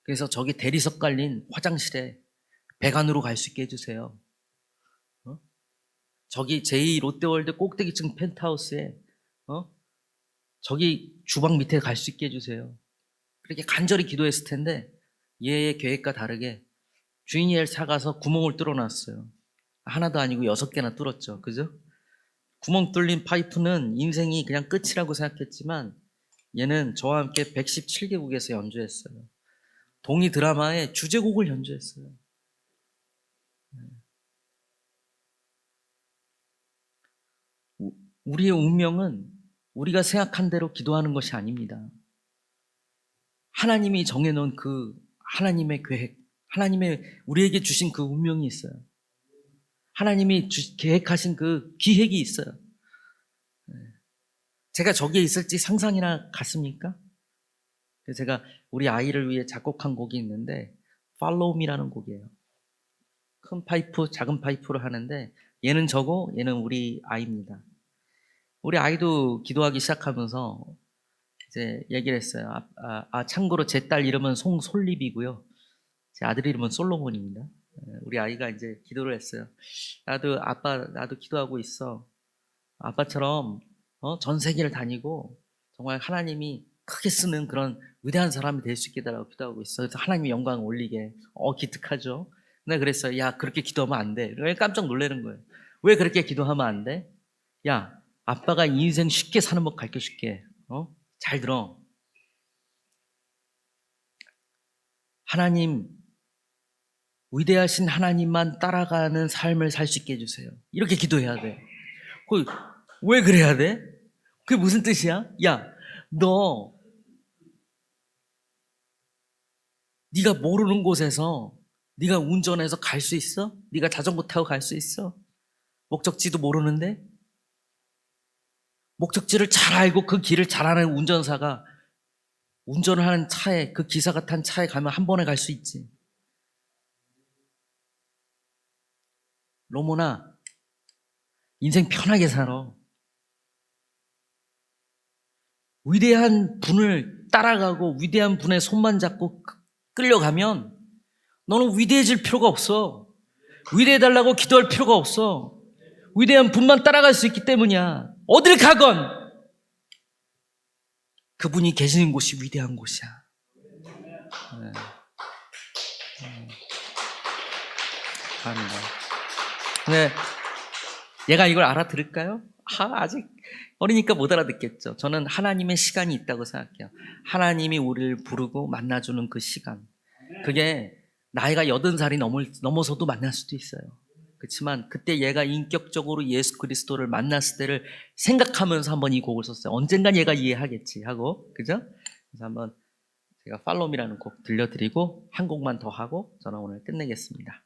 그래서 저기 대리석 깔린 화장실에 배관으로 갈 수 있게 해주세요. 저기 제2 롯데월드 꼭대기층 펜트하우스에 저기 주방 밑에 갈 수 있게 해주세요. 그렇게 간절히 기도했을 텐데 얘의 계획과 다르게 주인이 사가서 구멍을 뚫어놨어요. 하나도 아니고 6개나 뚫었죠. 그죠? 구멍 뚫린 파이프는 인생이 그냥 끝이라고 생각했지만 얘는 저와 함께 117개국에서 연주했어요. 동이 드라마의 주제곡을 연주했어요. 우리의 운명은 우리가 생각한 대로 기도하는 것이 아닙니다. 하나님이 정해놓은 그 하나님의 계획, 하나님의 우리에게 주신 그 운명이 있어요. 하나님이 계획하신 그 기획이 있어요. 제가 저기에 있을지 상상이나 갔습니까? 제가 우리 아이를 위해 작곡한 곡이 있는데 Follow Me라는 곡이에요. 큰 파이프, 작은 파이프로 하는데 얘는 저고 얘는 우리 아이입니다. 우리 아이도 기도하기 시작하면서 이제 얘기를 했어요. 참고로 제 딸 이름은 송솔립이고요. 제 아들 이름은 솔로몬입니다. 우리 아이가 이제 기도를 했어요. 나도 기도하고 있어. 아빠처럼 전 세계를 다니고 정말 하나님이 크게 쓰는 그런 위대한 사람이 될 수 있게 달라고 기도하고 있어. 그래서 하나님의 영광을 올리게. 기특하죠. 근데 그랬어요. 야, 그렇게 기도하면 안 돼. 깜짝 놀라는 거예요. 왜 그렇게 기도하면 안 돼? 야, 아빠가 인생 쉽게 사는 법 가르쳐 줄게. 잘 들어. 하나님, 위대하신 하나님만 따라가는 삶을 살 수 있게 해주세요. 이렇게 기도해야 돼. 왜 그래야 돼? 그게 무슨 뜻이야? 야, 네가 모르는 곳에서 네가 운전해서 갈 수 있어? 네가 자전거 타고 갈 수 있어? 목적지도 모르는데? 목적지를 잘 알고 그 길을 잘 아는 운전사가 운전을 하는 차에 그 기사가 탄 차에 가면 한 번에 갈 수 있지. 로모나 인생 편하게 살아. 위대한 분을 따라가고 위대한 분의 손만 잡고 끌려가면 너는 위대해질 필요가 없어. 위대해달라고 기도할 필요가 없어. 위대한 분만 따라갈 수 있기 때문이야. 어딜 가건 그분이 계시는 곳이 위대한 곳이야. 네. 감사합니다. 근데 얘가 이걸 알아들을까요? 아직 어리니까 못 알아듣겠죠. 저는 하나님의 시간이 있다고 생각해요. 하나님이 우리를 부르고 만나주는 그 시간. 그게 나이가 80살이 넘어서도 만날 수도 있어요. 그렇지만 그때 얘가 인격적으로 예수 그리스도를 만났을 때를 생각하면서 한번 이 곡을 썼어요. 언젠간 얘가 이해하겠지 하고, 그죠? 그래서 한번 제가 팔로미라는 곡 들려드리고 한 곡만 더 하고 저는 오늘 끝내겠습니다.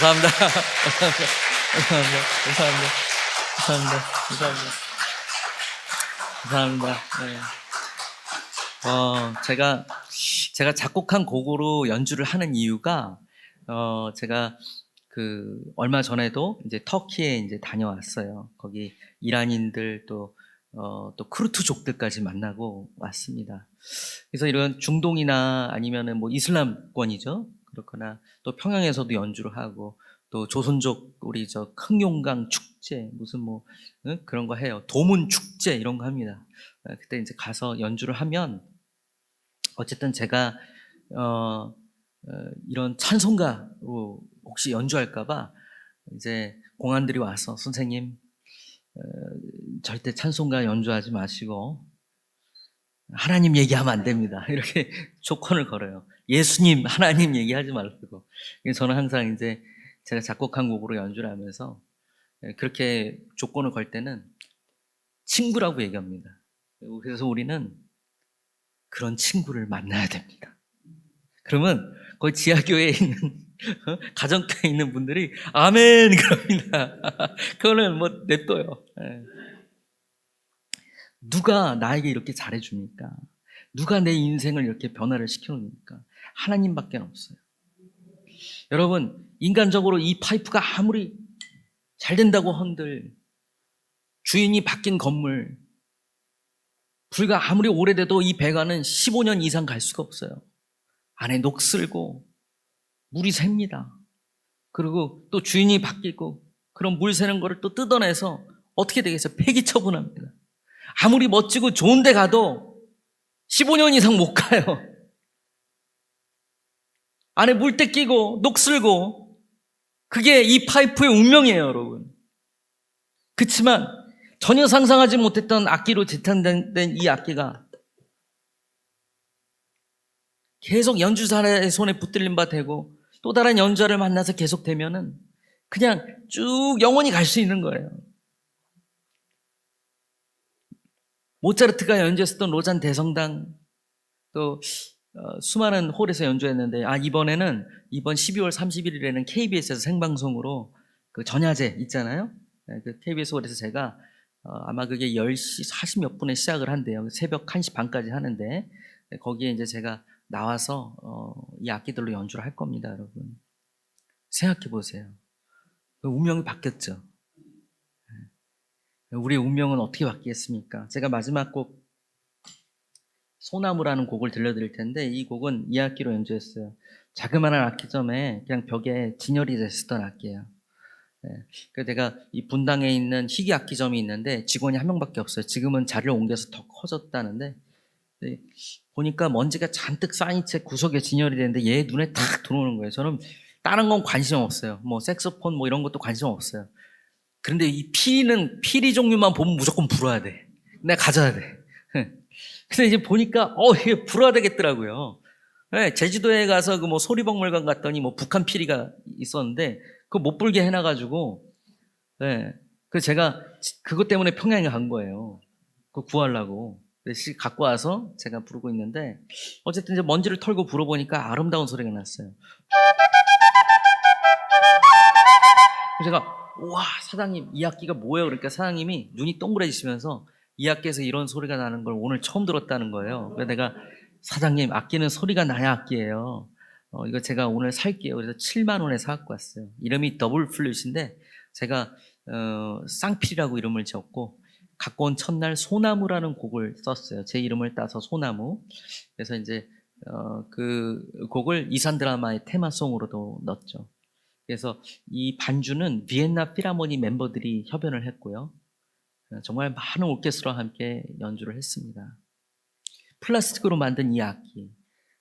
감사합니다. 감사합니다. 감사합니다. 감사합니다. 감사합니다. 감사합니다. 감사합니다. 제가 작곡한 곡으로 연주를 하는 이유가, 제가 얼마 전에도 이제 터키에 이제 다녀왔어요. 거기 이란인들 또 크루트족들까지 만나고 왔습니다. 그래서 이런 중동이나 아니면은 뭐 이슬람권이죠. 그렇거나 또 평양에서도 연주를 하고, 또 조선족 우리 흥룡강 축제 무슨 그런 거 해요. 도문 축제 이런 거 합니다. 그때 이제 가서 연주를 하면 어쨌든 제가 이런 찬송가로 혹시 연주할까봐 이제 공안들이 와서 선생님 절대 찬송가 연주하지 마시고 하나님 얘기하면 안 됩니다. 이렇게 조건을 걸어요. 예수님, 하나님 얘기하지 말라고. 저는 항상 이제 제가 작곡한 곡으로 연주를 하면서 그렇게 조건을 걸 때는 친구라고 얘기합니다. 그래서 우리는 그런 친구를 만나야 됩니다. 그러면 거기 지하교회에 있는 가정교회에 있는 분들이 아멘 그럽니다. 그거는 뭐 냅둬요. 누가 나에게 이렇게 잘해줍니까? 누가 내 인생을 이렇게 변화를 시켜놓습니까? 하나님밖에 없어요. 여러분, 인간적으로 이 파이프가 아무리 잘 된다고 한들 주인이 바뀐 건물, 불과 아무리 오래돼도 이 배관은 15년 이상 갈 수가 없어요. 안에 녹슬고 물이 샙니다. 그리고 또 주인이 바뀌고 그런 물 새는 거를 또 뜯어내서 어떻게 되겠어요? 폐기 처분합니다. 아무리 멋지고 좋은 데 가도 15년 이상 못 가요. 안에 물때 끼고 녹슬고 그게 이 파이프의 운명이에요, 여러분. 그렇지만 전혀 상상하지 못했던 악기로 재탄된 이 악기가 계속 연주자의 손에 붙들린 바 되고 또 다른 연주자를 만나서 계속 되면은 그냥 쭉 영원히 갈 수 있는 거예요. 모차르트가 연주했었던 로잔 대성당, 또 수많은 홀에서 연주했는데 이번에는 이번 12월 31일에는 KBS에서 생방송으로 그 전야제 있잖아요. 그 KBS 홀에서 제가 아마 그게 10시 40몇 분에 시작을 한대요. 새벽 1시 반까지 하는데 거기에 이제 제가 나와서 이 악기들로 연주를 할 겁니다, 여러분. 생각해 보세요. 운명이 바뀌었죠. 우리의 운명은 어떻게 바뀌겠습니까? 제가 마지막 곡 소나무라는 곡을 들려드릴 텐데 이 곡은 이 악기로 연주했어요. 자그마한 악기점에 그냥 벽에 진열이 됐었던 악기예요. 그래서 내가 이 분당에 있는 희귀 악기점이 있는데 직원이 한 명밖에 없어요. 지금은 자리를 옮겨서 더 커졌다는데 보니까 먼지가 잔뜩 쌓인 채 구석에 진열이 되는데 얘 눈에 탁 들어오는 거예요. 저는 다른 건 관심 없어요. 뭐 색소폰 뭐 이런 것도 관심 없어요. 그런데 이 피리 종류만 보면 무조건 불어야 돼. 내가 가져야 돼. 그래서 이제 보니까 이게 불어야 되겠더라고요. 제주도에 가서 그 뭐 소리박물관 갔더니 뭐 북한 피리가 있었는데 그거 못 불게 해놔가지고 그래서 제가 그것 때문에 평양에 간 거예요. 그거 구하려고. 그래서 갖고 와서 제가 부르고 있는데 어쨌든 이제 먼지를 털고 불어보니까 아름다운 소리가 났어요. 그래서 제가 와 사장님 이 악기가 뭐예요? 그러니까 사장님이 눈이 동그래지시면서 이 악기에서 이런 소리가 나는 걸 오늘 처음 들었다는 거예요. 그래서 내가 사장님 악기는 소리가 나야 악기예요. 이거 제가 오늘 살게요. 그래서 7만 원에 사갖고 왔어요. 이름이 더블 플룻인데 제가 쌍필이라고 이름을 지었고 갖고 온 첫날 소나무라는 곡을 썼어요. 제 이름을 따서 소나무. 그래서 이제 그 곡을 이산 드라마의 테마송으로도 넣었죠. 그래서 이 반주는 비엔나 필하모니 멤버들이 협연을 했고요. 정말 많은 오케스트라와 함께 연주를 했습니다. 플라스틱으로 만든 이 악기,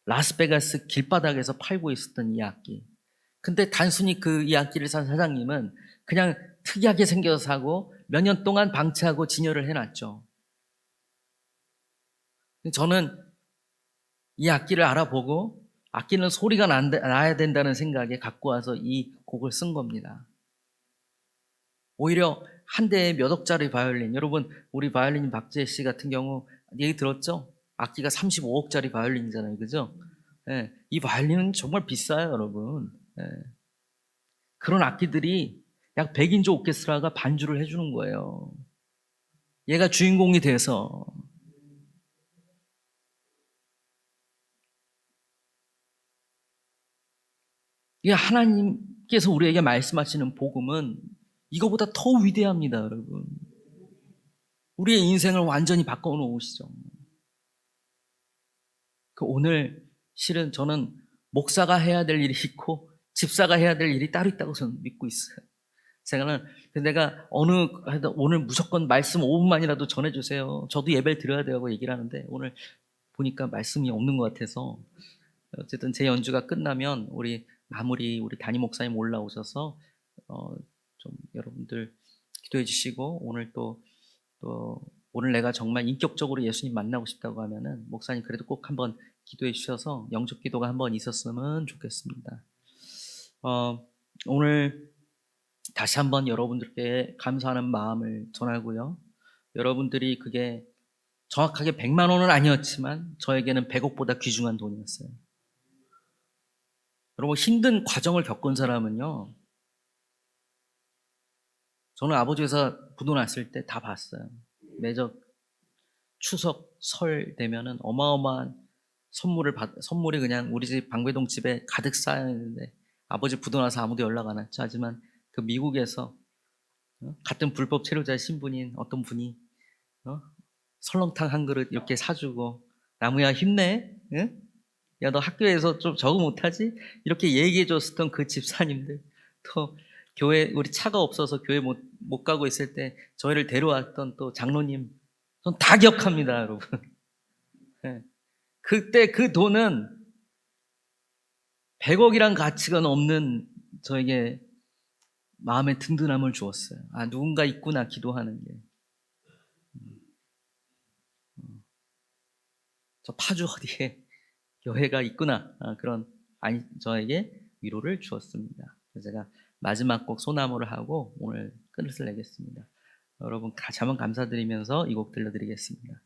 라스베가스 길바닥에서 팔고 있었던 이 악기. 근데 단순히 이 악기를 산 사장님은 그냥 특이하게 생겨서 사고 몇 년 동안 방치하고 진열을 해놨죠. 저는 이 악기를 알아보고 악기는 소리가 나야 된다는 생각에 갖고 와서 이 곡을 쓴 겁니다. 오히려 한 대에 몇 억짜리 바이올린, 여러분 우리 바이올린 박재혜 씨 같은 경우 얘기 들었죠? 악기가 35억짜리 바이올린이잖아요, 그죠? 이 바이올린은 정말 비싸요, 여러분. 그런 악기들이 약 100인조 오케스트라가 반주를 해주는 거예요. 얘가 주인공이 돼서. 이게 하나님께서 우리에게 말씀하시는 복음은 이거보다 더 위대합니다, 여러분. 우리의 인생을 완전히 바꿔놓으시죠. 오늘 실은 저는 목사가 해야 될 일이 있고 집사가 해야 될 일이 따로 있다고 저는 믿고 있어요. 내가 오늘 무조건 말씀 5분만이라도 전해주세요. 저도 예배를 드려야 되고 얘기를 하는데 오늘 보니까 말씀이 없는 것 같아서 어쨌든 제 연주가 끝나면 우리 담임 목사님 올라오셔서 좀 여러분들 기도해 주시고 오늘 또 오늘 내가 정말 인격적으로 예수님 만나고 싶다고 하면은 목사님 그래도 꼭 한번 기도해 주셔서 영접 기도가 한번 있었으면 좋겠습니다. 오늘 다시 한번 여러분들께 감사하는 마음을 전하고요. 여러분들이 그게 정확하게 100만 원은 아니었지만 저에게는 100억보다 귀중한 돈이었어요. 여러분 힘든 과정을 겪은 사람은요. 저는 아버지 회사 부도 났을 때 다 봤어요. 매적 추석 설 되면은 어마어마한 선물이 그냥 우리 집 방배동 집에 가득 쌓여 있는데 아버지 부도 나서 아무도 연락 안 왔죠. 하지만 그 미국에서 같은 불법 체류자 신분인 어떤 분이 설렁탕 한 그릇 이렇게 사주고 나무야 힘내, 응? 야 너 학교에서 좀 적응 못하지? 이렇게 얘기해 줬었던 그 집사님들, 또 교회 우리 차가 없어서 교회 못 가고 있을 때 저희를 데려왔던 또 장로님, 전 다 기억합니다, 여러분. 네. 그때 그 돈은 100억이란 가치가 없는 저에게 마음의 든든함을 주었어요. 아, 누군가 있구나, 기도하는 게. 저 파주 어디에 교회가 있구나. 그런 저에게 위로를 주었습니다. 그래서 제가 마지막 곡 소나무를 하고 오늘 끝을 내겠습니다. 여러분 다시 한번 감사드리면서 이 곡 들려드리겠습니다.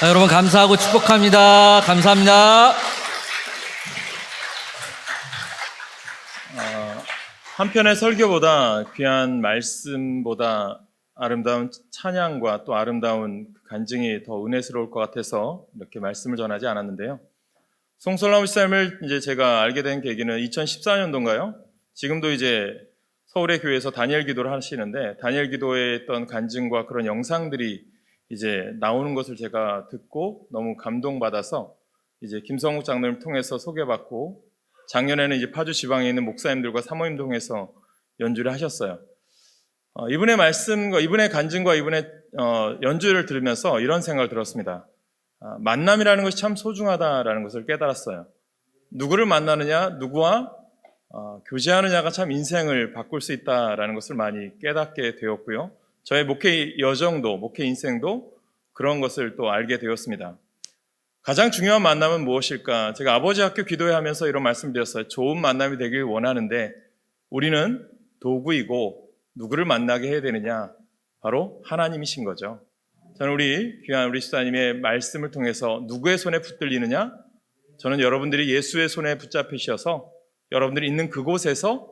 여러분 감사하고 축복합니다. 감사합니다. 한편의 설교보다 귀한 말씀보다 아름다운 찬양과 또 아름다운 간증이 더 은혜스러울 것 같아서 이렇게 말씀을 전하지 않았는데요. 송솔라무 시사님을 이제 제가 알게 된 계기는 2014년도인가요? 지금도 이제 서울의 교회에서 다니엘 기도를 하시는데 다니엘 기도에 했던 간증과 그런 영상들이 이제 나오는 것을 제가 듣고 너무 감동받아서 이제 김성욱 장로님 통해서 소개받고 작년에는 이제 파주 지방에 있는 목사님들과 사모님 통해서 연주를 하셨어요. 이분의 말씀과 이분의 간증과 이분의 연주를 들으면서 이런 생각을 들었습니다. 만남이라는 것이 참 소중하다라는 것을 깨달았어요. 누구를 만나느냐, 누구와 교제하느냐가 참 인생을 바꿀 수 있다라는 것을 많이 깨닫게 되었고요. 저의 목회 여정도, 목회 인생도 그런 것을 또 알게 되었습니다. 가장 중요한 만남은 무엇일까? 제가 아버지 학교 기도회 하면서 이런 말씀 드렸어요. 좋은 만남이 되길 원하는데 우리는 도구이고 누구를 만나게 해야 되느냐? 바로 하나님이신 거죠. 저는 우리 귀한 우리 집사님의 말씀을 통해서 누구의 손에 붙들리느냐? 저는 여러분들이 예수의 손에 붙잡히셔서 여러분들이 있는 그곳에서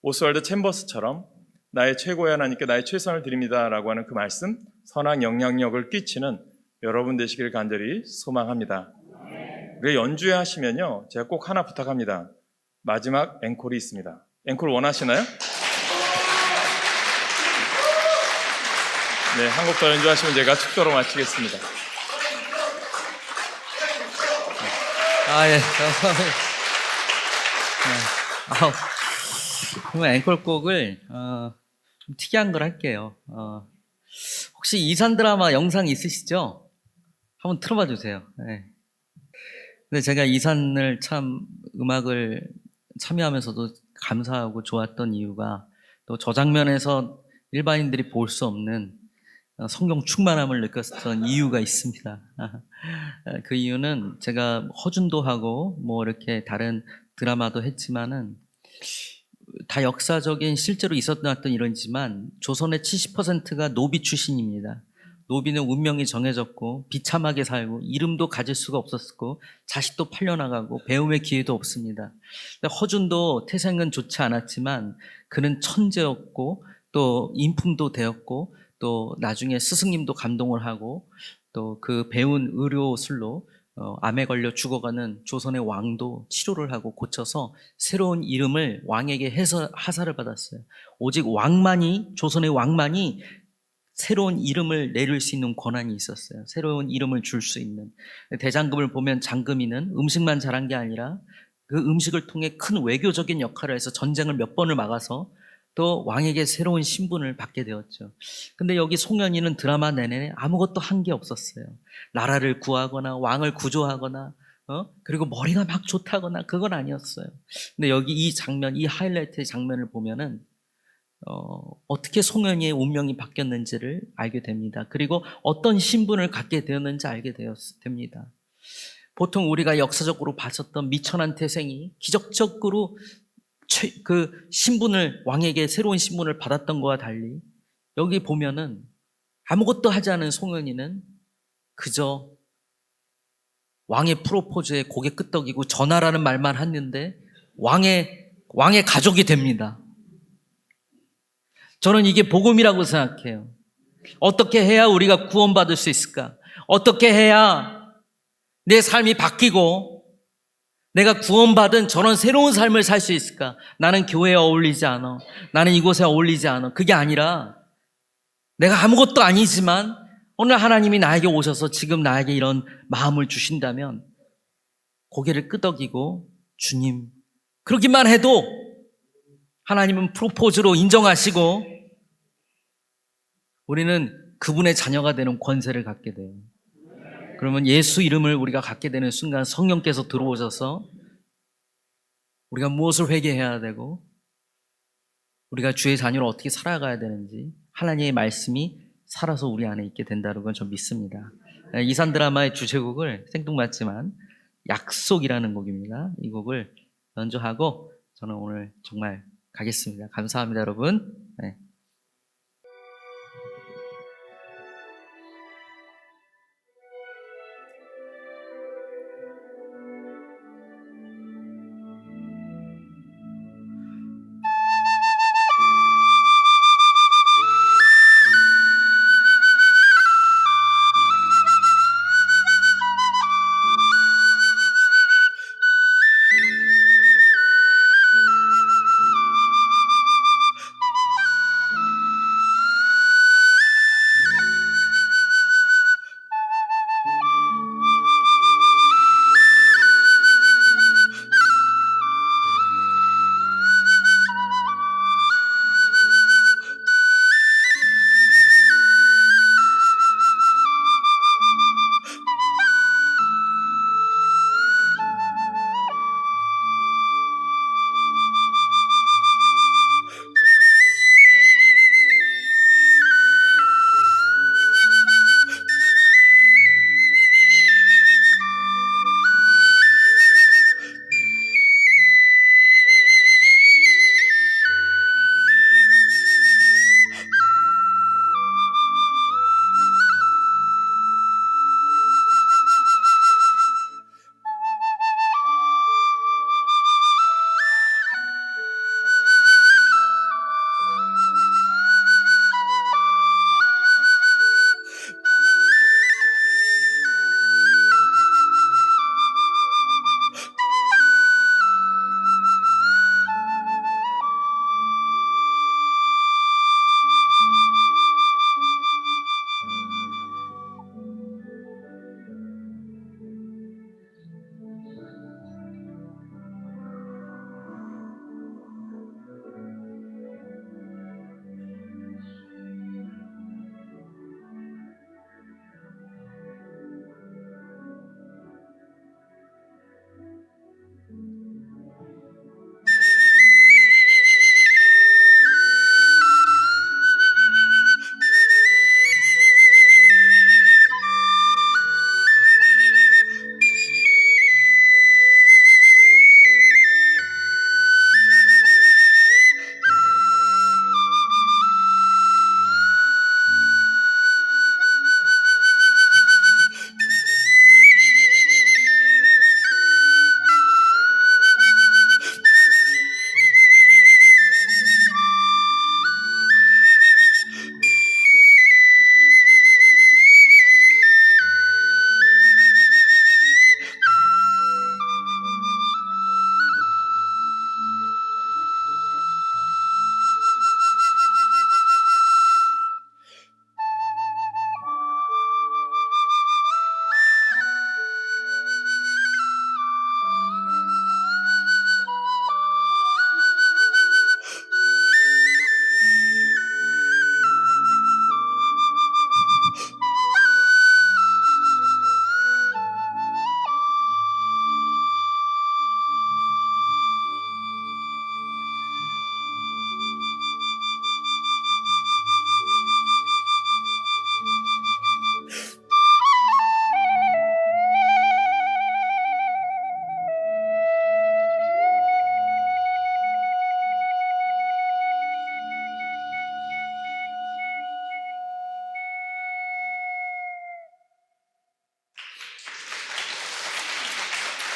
오스왈드 챔버스처럼 나의 최고의 하나님께 나의 최선을 드립니다라고 하는 그 말씀, 선한 영향력을 끼치는 여러분 되시길 간절히 소망합니다. 우리 연주회 하시면요, 제가 꼭 하나 부탁합니다. 마지막 앵콜이 있습니다. 앵콜 원하시나요? 네, 한 곡 더 연주하시면 제가 축도로 마치겠습니다. 예. 그러면 앵콜곡을 좀 특이한 걸 할게요. 혹시 이산 드라마 영상 있으시죠? 한번 틀어봐 주세요. 네. 근데 제가 이산을 참 음악을 참여하면서도 감사하고 좋았던 이유가 또 저 장면에서 일반인들이 볼 수 없는 성령 충만함을 느꼈던 이유가 있습니다. 그 이유는 제가 허준도 하고 뭐 이렇게 다른 드라마도 했지만은 다 역사적인 실제로 있었던 일이지만 조선의 70%가 노비 출신입니다. 노비는 운명이 정해졌고 비참하게 살고 이름도 가질 수가 없었고 자식도 팔려나가고 배움의 기회도 없습니다. 허준도 태생은 좋지 않았지만 그는 천재였고 또 인품도 되었고 또 나중에 스승님도 감동을 하고 또 그 배운 의료술로 암에 걸려 죽어가는 조선의 왕도 치료를 하고 고쳐서 새로운 이름을 왕에게 해서 하사를 받았어요. 오직 왕만이, 조선의 왕만이 새로운 이름을 내릴 수 있는 권한이 있었어요. 새로운 이름을 줄 수 있는. 대장금을 보면 장금이는 음식만 잘한 게 아니라 그 음식을 통해 큰 외교적인 역할을 해서 전쟁을 몇 번을 막아서 또 왕에게 새로운 신분을 받게 되었죠. 근데 여기 송현이는 드라마 내내 아무것도 한 게 없었어요. 나라를 구하거나 왕을 구조하거나 그리고 머리가 막 좋다거나 그건 아니었어요. 근데 여기 이 장면, 이 하이라이트의 장면을 보면은 어떻게 송현이의 운명이 바뀌었는지를 알게 됩니다. 그리고 어떤 신분을 갖게 되었는지 알게 됩니다. 보통 우리가 역사적으로 봤었던 미천한 태생이 기적적으로 그 신분을, 왕에게 새로운 신분을 받았던 것과 달리 여기 보면은 아무것도 하지 않은 송현이는 그저 왕의 프로포즈에 고개 끄덕이고 전하라는 말만 했는데 왕의 가족이 됩니다. 저는 이게 복음이라고 생각해요. 어떻게 해야 우리가 구원받을 수 있을까? 어떻게 해야 내 삶이 바뀌고 내가 구원받은 저런 새로운 삶을 살 수 있을까? 나는 교회에 어울리지 않아. 나는 이곳에 어울리지 않아. 그게 아니라 내가 아무것도 아니지만 오늘 하나님이 나에게 오셔서 지금 나에게 이런 마음을 주신다면 고개를 끄덕이고 주님, 그러기만 해도 하나님은 프로포즈로 인정하시고 우리는 그분의 자녀가 되는 권세를 갖게 돼요. 그러면 예수 이름을 우리가 갖게 되는 순간 성령께서 들어오셔서 우리가 무엇을 회개해야 되고 우리가 주의 자녀로 어떻게 살아가야 되는지 하나님의 말씀이 살아서 우리 안에 있게 된다는 건 전 믿습니다. 이산 드라마의 주제곡을 생뚱맞지만 약속이라는 곡입니다. 이 곡을 연주하고 저는 오늘 정말 가겠습니다. 감사합니다, 여러분. 네.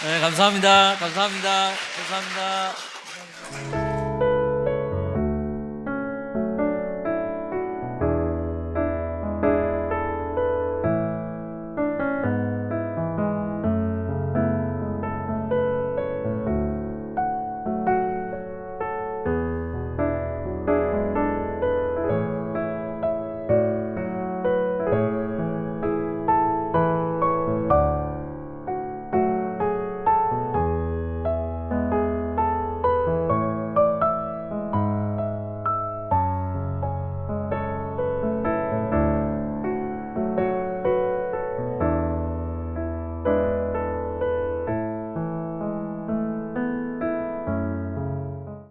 네, 감사합니다. 감사합니다. 감사합니다.